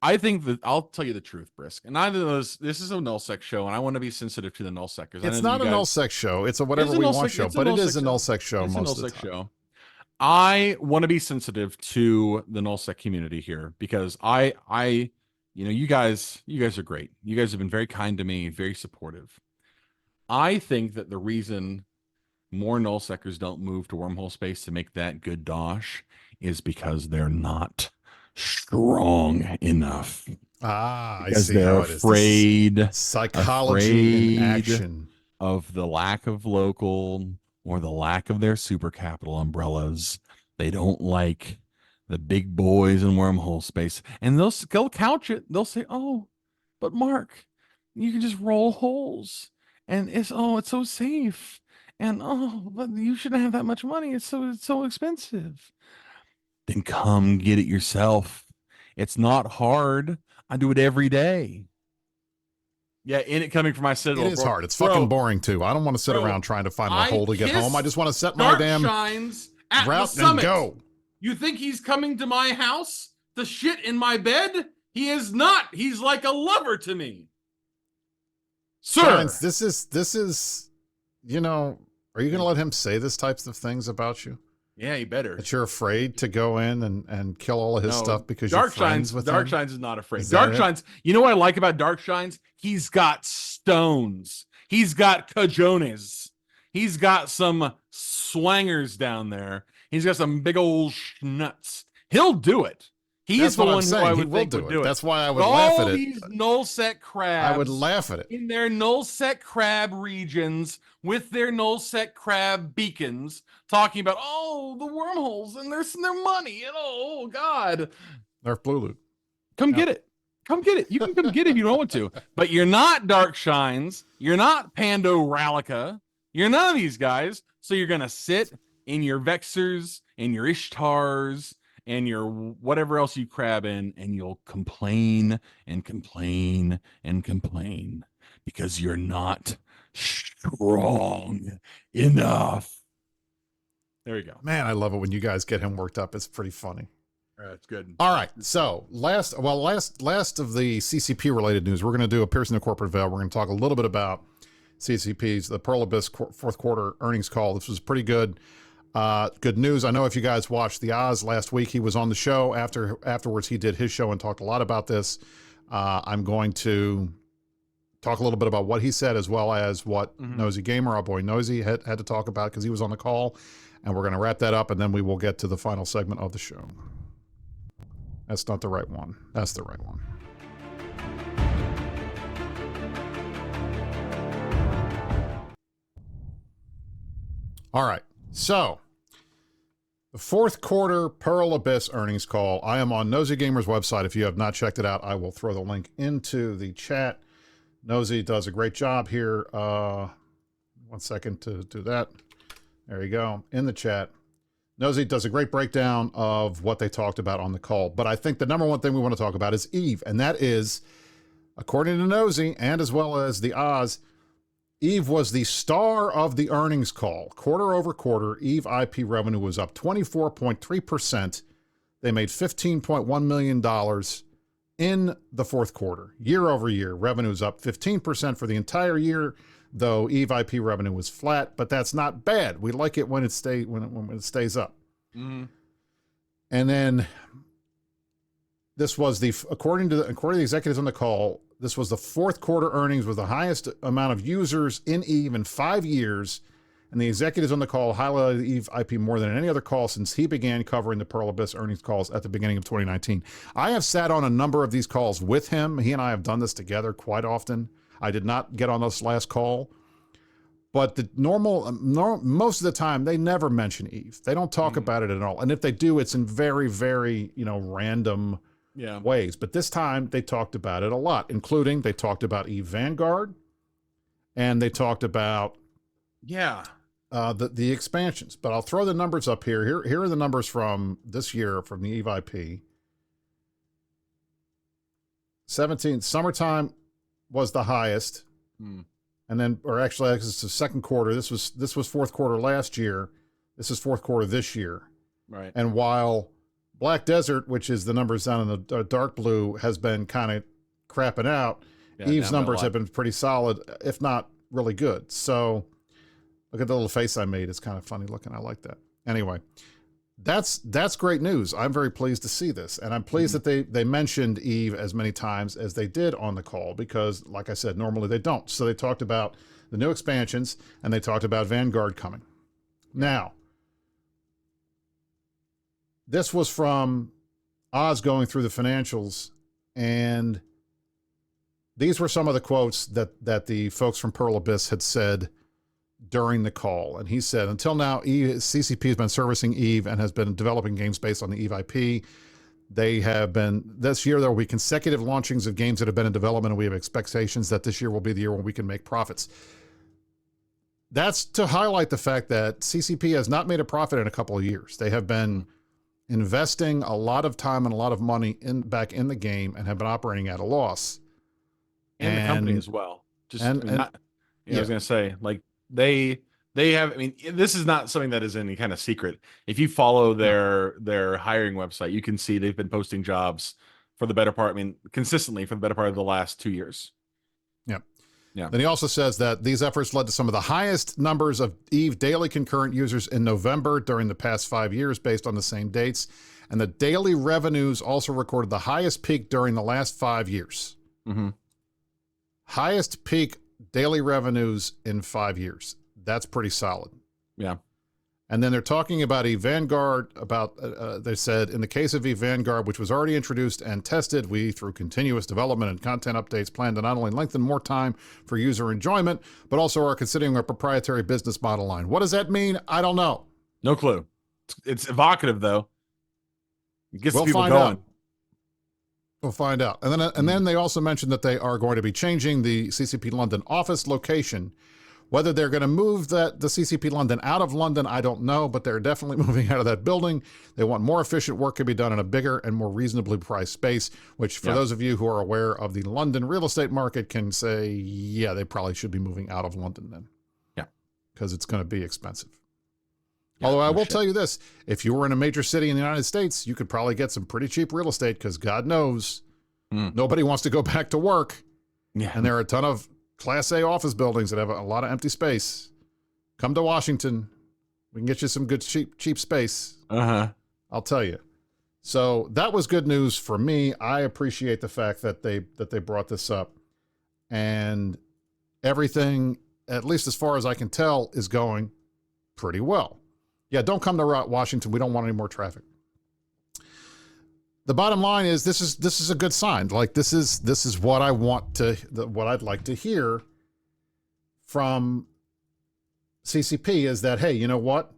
I think that I'll tell you the truth, Brisc. And neither of those, this is a Nullsec show, and I want to be sensitive to the Nullsecers. It's not a Nullsec show. It's a whatever we want show, but it is a Nullsec show most of the time. I want to be sensitive to the Nullsec community here because you guys are great. You guys have been very kind to me, very supportive. I think that the reason more Nullsecers don't move to wormhole space to make that good dosh is because they're not strong enough. I see they're how it is. Afraid psychology in action of the lack of local or the lack of their super capital umbrellas. They don't like the big boys in wormhole space, and they'll couch it. They'll say, "Oh, but Mark, you can just roll holes, and it's so safe." And but you shouldn't have that much money. It's so expensive. Then come get it yourself. It's not hard. I do it every day. Yeah, in it coming from my Citadel. It is hard. It's fucking boring too. I don't want to sit around trying to find a hole to get home. I just want to set my damn shines at route the summit. And go. You think he's coming to my house to shit in my bed? He is not. He's like a lover to me. Sir, Shines, this is, you know, are you going to let him say this types of things about you? Yeah, you better. That you're afraid to go in and kill all of his stuff because you're friends with him? Dark Shines is not afraid. Dark Shines, you know what I like about Dark Shines? He's got stones. He's got cajones. He's got some swangers down there. He's got some big old schnuts. He'll do it. He's the one who I would think would do it. That's why I would laugh at it. All these nullsec crabs. I would laugh at it. In their nullsec crab regions with their nullsec crab beacons talking about, the wormholes and their money and oh God. Nerf Blue Loot. Come get it. Come get it. You can come get it if you don't want to. But you're not Dark Shines. You're not Pando Ralica. You're none of these guys. So you're going to sit in your Vexers and your Ishtars and your whatever else you crab in, and you'll complain and complain and complain because you're not strong enough. There you go. Man, I love it when you guys get him worked up. It's pretty funny. It's good. All right. So last of the CCP related news, we're going to do a Piercing the Corporate Veil. We're going to talk a little bit about CCP's, the Pearl Abyss fourth quarter earnings call. This was pretty good. Good news. I know if you guys watched the Oz last week, he was on the show. Afterwards, he did his show and talked a lot about this. I'm going to talk a little bit about what he said, as well as what Nosy Gamer, our boy Nosy, had to talk about because he was on the call. And we're going to wrap that up, and then we will get to the final segment of the show. That's not the right one. That's the right one. All right. So, the fourth quarter Pearl Abyss earnings call. I am on Nosy Gamer's website. If you have not checked it out, I will throw the link into the chat. Nosy does a great job here. 1 second to do that. There you go. In the chat. Nosy does a great breakdown of what they talked about on the call. But I think the number one thing we want to talk about is Eve. And that is, according to Nosy, and as well as the Oz, Eve was the star of the earnings call. Quarter over quarter, Eve IP revenue was up 24.3%. They made $15.1 million in the fourth quarter. Year over year, revenue is up 15% for the entire year, though Eve IP revenue was flat, but that's not bad. We like it when it stays up. Mm-hmm. And then this was according to the executives on the call, this was the fourth quarter earnings with the highest amount of users in Eve in 5 years. And the executives on the call highlighted Eve IP more than any other call since he began covering the Pearl Abyss earnings calls at the beginning of 2019. I have sat on a number of these calls with him. He and I have done this together quite often. I did not get on this last call. But the most of the time, they never mention Eve. They don't talk about it at all. And if they do, it's in very, very, random ways. But this time they talked about it a lot, including they talked about Eve Vanguard, and they talked about the expansions. But I'll throw the numbers up here. Here are the numbers from this year from the Eve IP. 17 summertime was the highest, and then, or actually, it's the second quarter. This was fourth quarter last year. This is fourth quarter this year, right? And while Black Desert, which is the numbers down in the dark blue, has been kind of crapping out, Eve's numbers have been pretty solid, if not really good. So look at the little face I made. It's kind of funny looking. I like that. Anyway, that's great news. I'm very pleased to see this. And I'm pleased that they mentioned Eve as many times as they did on the call, because like I said, normally they don't. So they talked about the new expansions and they talked about Vanguard coming. Now, this was from Oz going through the financials, and these were some of the quotes that the folks from Pearl Abyss had said during the call. And he said, until now, CCP has been servicing Eve and has been developing games based on the Eve IP. This year, there will be consecutive launchings of games that have been in development, and we have expectations that this year will be the year when we can make profits. that's to highlight the fact that CCP has not made a profit in a couple of years. They have been investing a lot of time and a lot of money back in the game and have been operating at a loss. And the company as well. Just I was going to say, like they have. I mean, this is not something that is any kind of secret. If you follow their hiring website, you can see they've been posting jobs for the better part. I mean, consistently for the better part of the last 2 years. Yep. Yeah. Then he also says that these efforts led to some of the highest numbers of EVE daily concurrent users in November during the past 5 years based on the same dates. And the daily revenues also recorded the highest peak during the last 5 years. Mm-hmm. Highest peak daily revenues in 5 years. That's pretty solid. Yeah. And then they're talking about Vanguard, they said, in the case of Vanguard, which was already introduced and tested, we, through continuous development and content updates, plan to not only lengthen more time for user enjoyment, but also are considering a proprietary business model line. What does that mean? I don't know. No clue. It's evocative, though. It gets people going. Out. We'll find out. And then they also mentioned that they are going to be changing the CCP London office location. Whether they're going to move the CCP London out of London, I don't know, but they're definitely moving out of that building. They want more efficient work to be done in a bigger and more reasonably priced space, which for those of you who are aware of the London real estate market can say, yeah, they probably should be moving out of London then. Yeah. Because it's going to be expensive. Yeah, although I will tell you this, if you were in a major city in the United States, you could probably get some pretty cheap real estate because God knows nobody wants to go back to work. Yeah. And there are a ton of Class A office buildings that have a lot of empty space. Come to Washington. We can get you some good cheap space. I'll tell you. So that was good news for me. I appreciate the fact that they brought this up. And everything, at least as far as I can tell, is going pretty well. Yeah, don't come to Washington. We don't want any more traffic. The bottom line is this is a good sign. Like this is what I want to what I'd like to hear from CCP is that, hey, you know what?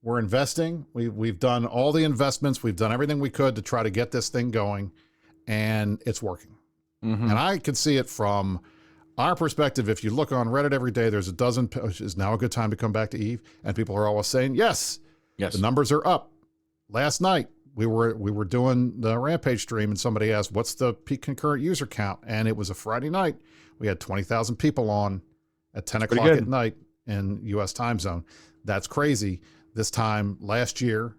We're investing. We've done all the investments. We've done everything we could to try to get this thing going, and it's working. And I can see it from our perspective. If you look on Reddit every day, there's a dozen. Is now a good time to come back to EVE? And people are always saying yes. The numbers are up. Last night, we were doing the Rampage stream and somebody asked, what's the peak concurrent user count? And it was a Friday night. We had 20,000 people on at 10 o'clock at night in US time zone. That's crazy. This time last year,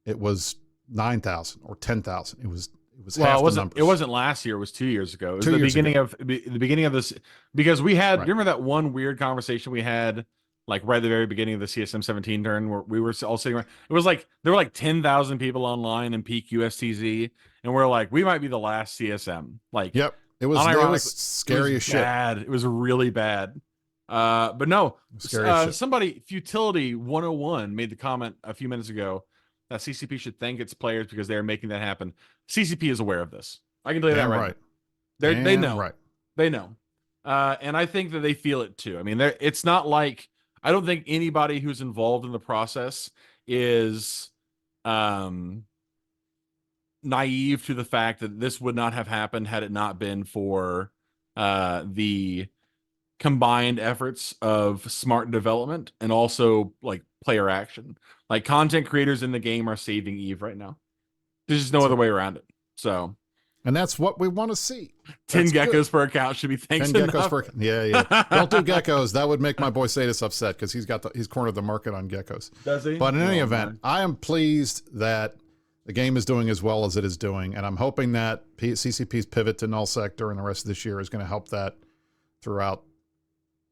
it was 9,000 or 10,000. It was half the numbers. It wasn't last year. It was 2 years ago. It was the beginning of this, because we had, do you remember that one weird conversation we had like right at the very beginning of the CSM 17 turn where we were all sitting around? It was like there were like 10,000 people online in peak USTZ, and we're like, we might be the last CSM. Like, yep, it was scary as shit. Bad. It was really bad. But no, somebody, Futility 101 made the comment a few minutes ago that CCP should thank its players because they are making that happen. CCP is aware of this. I can tell you that right. They know. Right. They know. And I think that they feel it too. I mean, it's not like, I don't think anybody who's involved in the process is naive to the fact that this would not have happened had it not been for the combined efforts of smart development and also like player action. Like content creators in the game are saving EVE right now. There's just no other way around it. So, and that's what we want to see. 10 geckos per account should be thanks 10 enough. geckos per yeah. Don't do geckos. That would make my boy Sadis upset because he's cornered the market on geckos. Does he? But in any event, I am pleased that the game is doing as well as it is doing, and I'm hoping that CCP's pivot to Nullsec during the rest of this year is going to help that throughout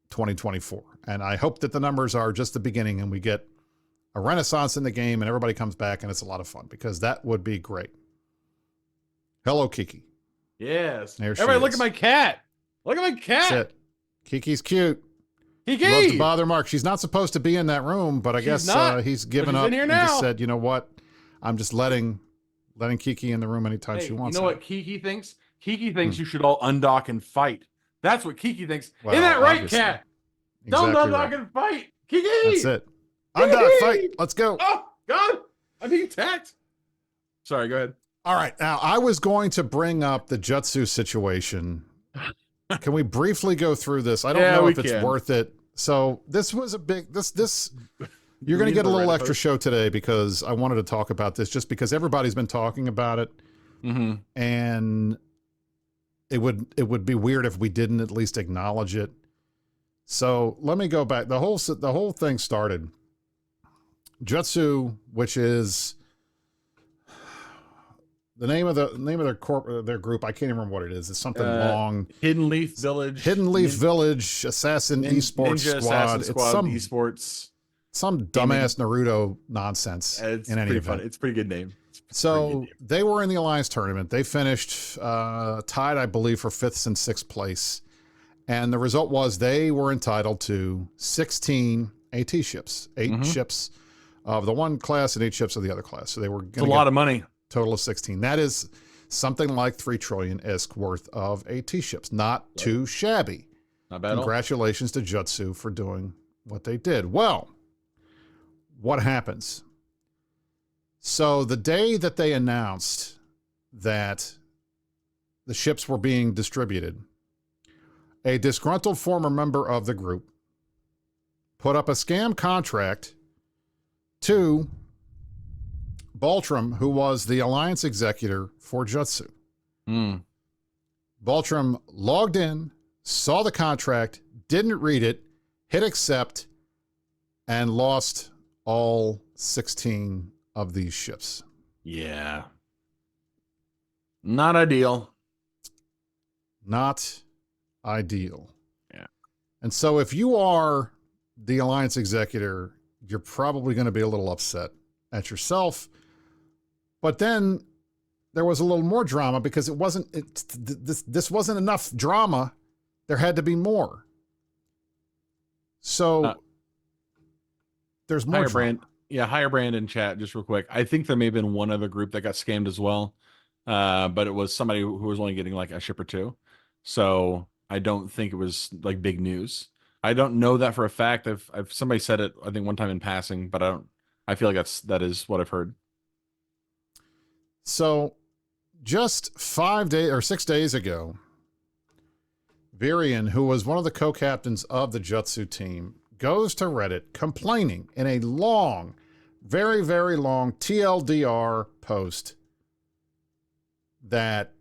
2024. And I hope that the numbers are just the beginning and we get a renaissance in the game and everybody comes back and it's a lot of fun, because that would be great. Hello, Kiki. Yes. Everybody look at my cat. Look at my cat. That's it. Kiki's cute. Kiki loves to bother Mark. She's not supposed to be in that room, but I guess he's given up and just said, you know what? I'm just letting Kiki in the room anytime she wants. You know what Kiki thinks? Kiki thinks you should all undock and fight. That's what Kiki thinks. Well, isn't that right, cat? Exactly. Don't undock and fight. Kiki! That's it. Undock, fight. Let's go. Oh, God. I'm being attacked. Sorry, go ahead. All right. Now, I was going to bring up the Jutsu situation. Can we briefly go through this? I don't know if it's worth it So this was a big, you're going to get a little extra show today because I wanted to talk about this just because everybody's been talking about it. Mm-hmm. And it would be weird if we didn't at least acknowledge it. So let me go back. The whole thing started. Jutsu, which is the name of their group. I can't even remember what it is. It's something long. Hidden Leaf Village. Assassin Esports Ninja Squad. Assassin It's some esports. Some dumbass Naruto nonsense. It's in any pretty event. fun. It's a pretty good name. So they were in the Alliance tournament. They finished tied, I believe, for 5th and 6th place. And the result was they were entitled to 16 AT ships, 8 ships of the one class and 8 ships of the other class. So they were going to a lot of money. Total of 16. That is something like 3 trillion-isk worth of AT ships. Not too shabby. Not bad. Congratulations to Jutsu for doing what they did. Well, what happens? So the day that they announced that the ships were being distributed, a disgruntled former member of the group put up a scam contract to Baltram, who was the Alliance executor for Jutsu. Baltram logged in, saw the contract, didn't read it, hit accept, and lost all 16 of these ships. Yeah. Not ideal. Not ideal. Yeah. And so if you are the Alliance executor, you're probably going to be a little upset at yourself. But then there was a little more drama because this wasn't enough drama. There had to be more. So there's more drama. Higher brand in chat, just real quick. I think there may have been one other group that got scammed as well. But it was somebody who was only getting like a ship or 2. So I don't think it was like big news. I don't know that for a fact. I've somebody said it, I think one time in passing, but I feel like that is what I've heard. So just 5 days or 6 days ago, Virian, who was one of the co-captains of the Jutsu team, goes to Reddit complaining in a long, very, very long TLDR post that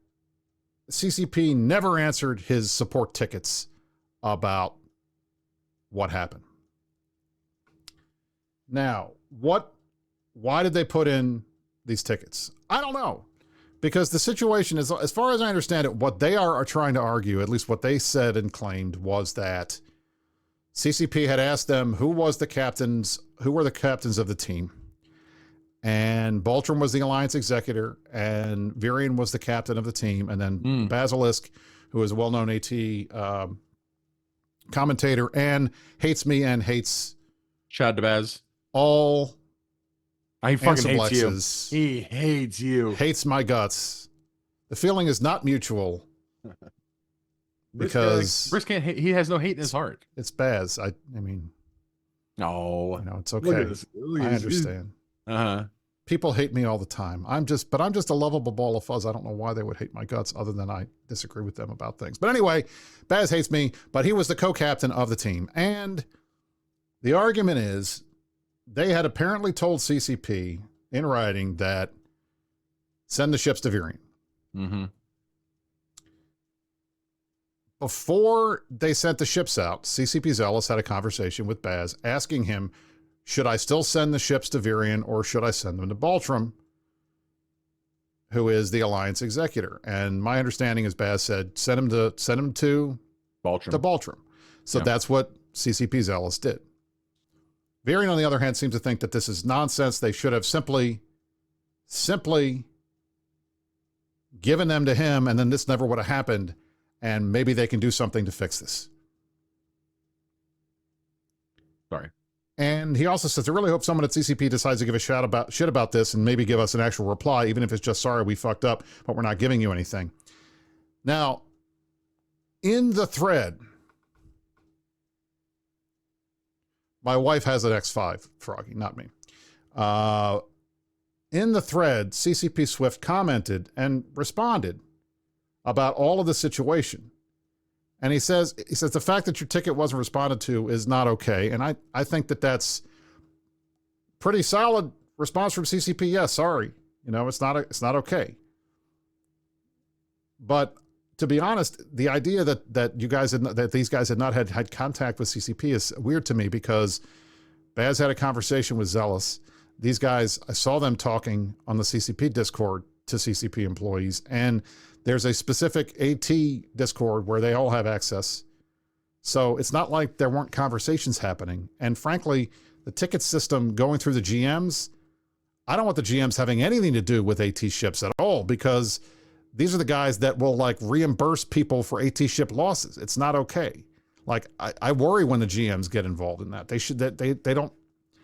CCP never answered his support tickets about what happened. Now, why did they put in these tickets? I don't know. Because the situation is, as far as I understand it, what they are trying to argue, at least what they said and claimed, was that CCP had asked them who were the captains of the team. And Baltram was the Alliance executor, and Virian was the captain of the team, and then Basilisk, who is a well-known AT commentator and hates me and hates Chad DeBaz. All he fucking hates you. He hates you. Hates my guts. The feeling is not mutual. Because Brisc can't hate, he has no hate in his heart. It's Baz. I mean, no, it's okay. I understand. People hate me all the time. I'm just a lovable ball of fuzz. I don't know why they would hate my guts other than I disagree with them about things. But anyway, Baz hates me, but he was the co-captain of the team. And the argument is they had apparently told CCP in writing that send the ships to Virian. Before they sent the ships out, CCP Zealous had a conversation with Baz asking him, should I still send the ships to Virian or should I send them to Baltram, who is the Alliance executor? And my understanding is Baz said, send them to Baltram. So that's what CCP Zealous did. Virian, on the other hand, seems to think that this is nonsense. They should have simply given them to him, and then this never would have happened, and maybe they can do something to fix this. Sorry. And he also says, I really hope someone at CCP decides to give a shit about this and maybe give us an actual reply, even if it's just, sorry, we fucked up, but we're not giving you anything. Now, in the thread, my wife has an X5, Froggy, not me. In the thread, CCP Swift commented and responded about all of the situation. And he says the fact that your ticket wasn't responded to is not okay. And I think that's pretty solid response from CCP. Yeah, sorry. It's not okay. But to be honest, the idea that these guys had not had contact with CCP is weird to me, because Baz had a conversation with Zealous. These guys, I saw them talking on the CCP Discord to CCP employees, and there's a specific AT Discord where they all have access. So it's not like there weren't conversations happening. And frankly, the ticket system going through the GMs, I don't want the GMs having anything to do with AT ships at all, because these are the guys that will like reimburse people for AT ship losses. It's not okay. Like I worry when the GMs get involved in that. They don't,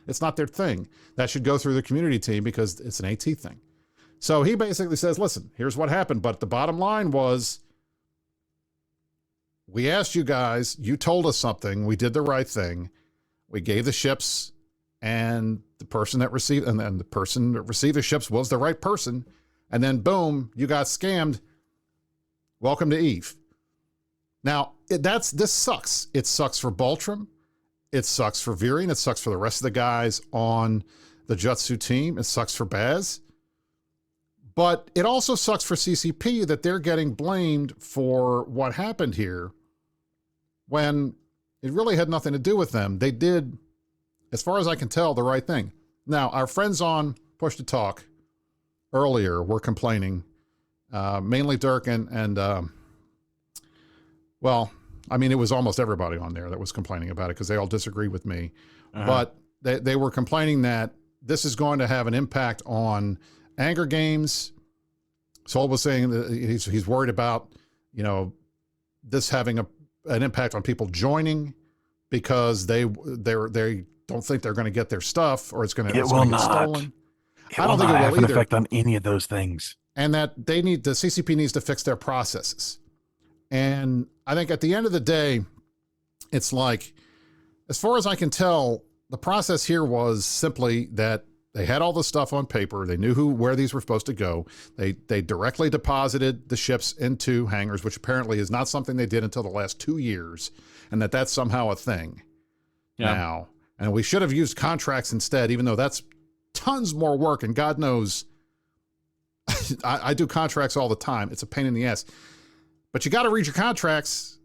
it's not their thing. That should go through the community team because it's an AT thing. So he basically says, listen, here's what happened. But the bottom line was, we asked you guys, you told us something, we did the right thing. We gave the ships, and the person that received, and then the person that received the ships was the right person. And then boom, you got scammed. Welcome to Eve. Now this sucks. It sucks for Baltram. It sucks for Virion. It sucks for the rest of the guys on the Jutsu team. It sucks for Baz. But it also sucks for CCP that they're getting blamed for what happened here when it really had nothing to do with them. They did, as far as I can tell, the right thing. Now, our friends on Push to Talk earlier were complaining, mainly Dirk and well, I mean, it was almost everybody on there that was complaining about it because they all disagree with me. But they were complaining that this is going to have an impact on Anger Games. Sol was saying that he's worried about, this having an impact on people joining because they don't think they're going to get their stuff, or it's going to get stolen. I don't think it will have an either. Effect on any of those things. And that the CCP needs to fix their processes. And I think at the end of the day, it's like, as far as I can tell, the process here was simply that they had all the stuff on paper. They knew where these were supposed to go. They directly deposited the ships into hangars, which apparently is not something they did until the last 2 years, and that's somehow a thing now. And we should have used contracts instead, even though that's tons more work. And God knows, I do contracts all the time. It's a pain in the ass. But you got to read your contracts.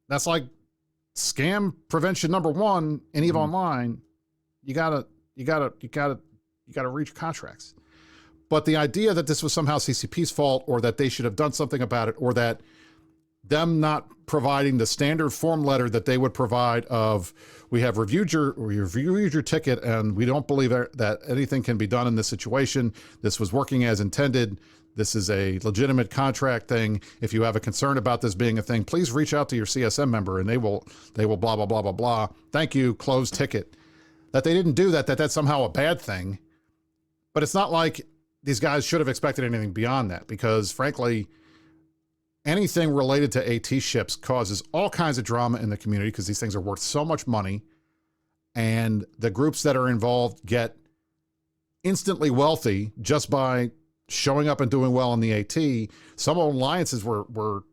That's like scam prevention number one in EVE Online. You gotta read your contracts. But the idea that this was somehow CCP's fault, or that they should have done something about it, or that them not providing the standard form letter that they would provide of, we have reviewed your ticket and we don't believe that anything can be done in this situation. This was working as intended. This is a legitimate contract thing. If you have a concern about this being a thing, please reach out to your CSM member and they will blah, blah, blah, blah, blah. Thank you, close ticket. That they didn't do that's somehow a bad thing. But it's not like these guys should have expected anything beyond that, because frankly, anything related to AT ships causes all kinds of drama in the community because these things are worth so much money, and the groups that are involved get instantly wealthy just by showing up and doing well in the AT. Some alliances were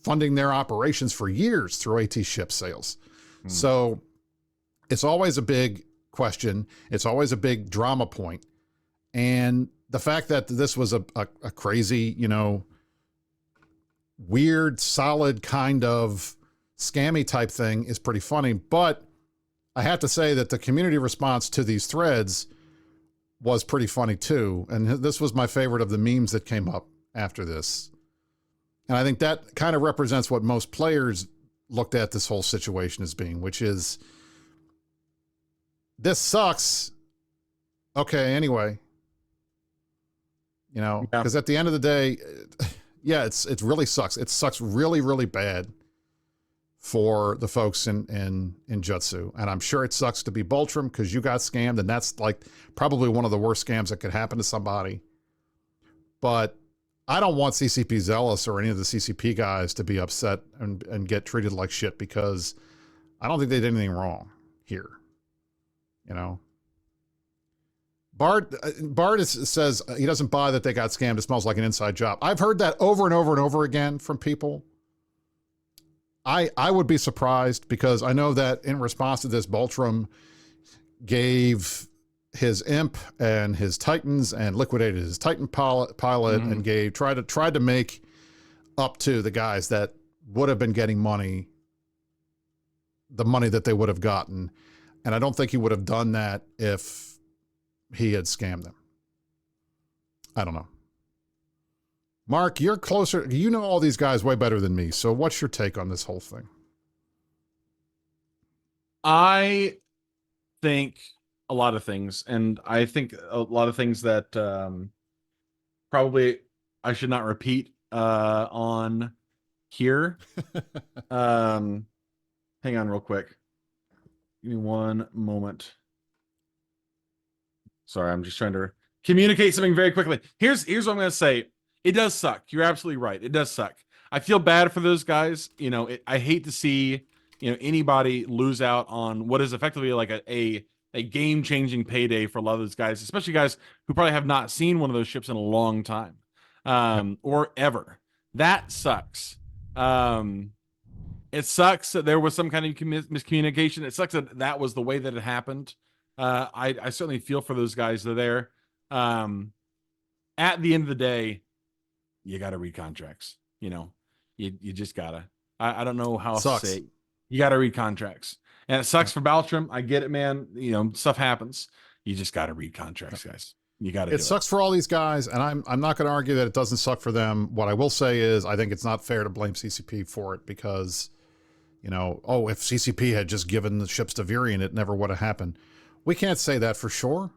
funding their operations for years through AT ship sales. So it's always a big question. It's always a big drama point. And the fact that this was a crazy, weird, solid kind of scammy type thing is pretty funny. But I have to say that the community response to these threads was pretty funny too. And this was my favorite of the memes that came up after this. And I think that kind of represents what most players looked at this whole situation as being, which is, this sucks. Okay, anyway. Because at the end of the day, it really sucks. It sucks really, really bad for the folks in Jutsu. And I'm sure it sucks to be Baltram because you got scammed, and that's like probably one of the worst scams that could happen to somebody. But I don't want CCP Zealous or any of the CCP guys to be upset and get treated like shit, because I don't think they did anything wrong here. Bart says he doesn't buy that they got scammed. It smells like an inside job. I've heard that over and over and over again from people. I would be surprised, because I know that in response to this, Baltrum gave his Imp and his Titans and liquidated his Titan pilot and tried to make up to the guys that would have been getting money, the money that they would have gotten. And I don't think he would have done that if he had scammed them. I don't know. Mark, you're closer. You know all these guys way better than me. So what's your take on this whole thing? I think a lot of things, and I think a lot of things that probably I should not repeat on here. Hang on real quick. Give me one moment. Sorry, I'm just trying to communicate something very quickly. Here's what I'm going to say. It does suck. You're absolutely right. It does suck. I feel bad for those guys. You know, I hate to see, you know, anybody lose out on what is effectively like a game-changing payday for a lot of those guys, especially guys who probably have not seen one of those ships in a long time, or ever. That sucks. It sucks that there was some kind of miscommunication. It sucks that that was the way that it happened. I certainly feel for those guys that are there. At the end of the day, you got to read contracts. You know, you just gotta. I don't know how else to say it. You got to read contracts, and it sucks for Baltrum. I get it, man. You know, stuff happens. You just got to read contracts, guys. You got to. It sucks for all these guys, and I'm not going to argue that it doesn't suck for them. What I will say is, I think it's not fair to blame CCP for it, because, you know, oh, if CCP had just given the ships to Virion, it never would have happened. We can't say that for sure.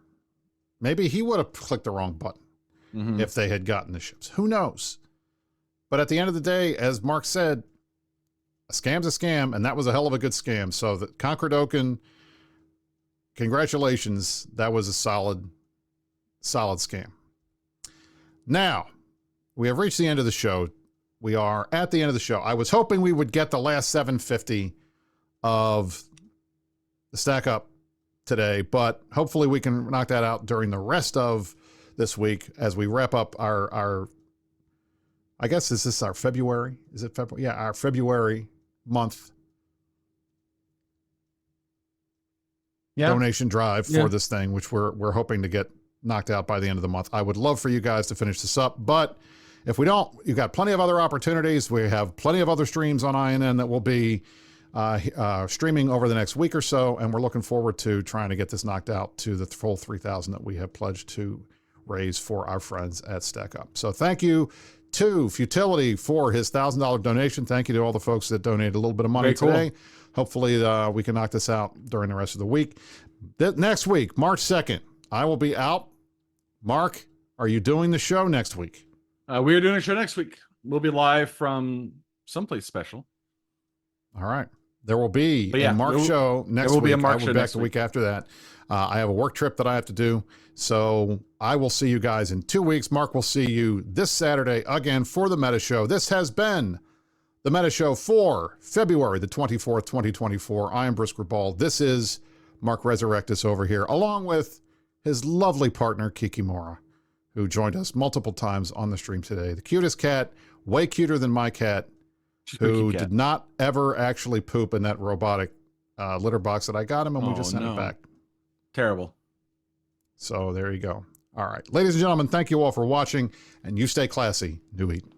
Maybe he would have clicked the wrong button if they had gotten the ships. Who knows? But at the end of the day, as Mark said, a scam's a scam, and that was a hell of a good scam. So the Conquered Oaken, congratulations. That was a solid scam. Now, we have reached the end of the show. We are at the end of the show. I was hoping we would get the last 750 of the stack up today, but hopefully we can knock that out during the rest of this week as we wrap up our I guess, is this our February? Is it February? Yeah, our February month donation drive for this thing, which we're hoping to get knocked out by the end of the month. I would love for you guys to finish this up, but if we don't, you've got plenty of other opportunities. We have plenty of other streams on INN that will be streaming over the next week or so, and we're looking forward to trying to get this knocked out to the full 3,000 that we have pledged to raise for our friends at StackUp. So thank you to Futility for his $1,000 donation. Thank you to all the folks that donated a little bit of money today. Hopefully we can knock this out during the rest of the week. Next week, March 2nd, I will be out. Mark, are you doing the show next week? We are doing a show next week. We'll be live from someplace special. All right. There will be a Mark show next week. I will be back the week after that. I have a work trip that I have to do. So I will see you guys in 2 weeks. Mark will see you this Saturday again for the Meta Show. This has been the Meta Show for February the 24th, 2024. I am Brisc Rubal. This is Mark Resurrectus over here, along with his lovely partner, Kiki Mora, who joined us multiple times on the stream today. The cutest cat, way cuter than my cat, who did not ever actually poop in that robotic litter box that I got him, and we just sent it back. Terrible. So there you go. All right. Ladies and gentlemen, thank you all for watching, and you stay classy. New Eden.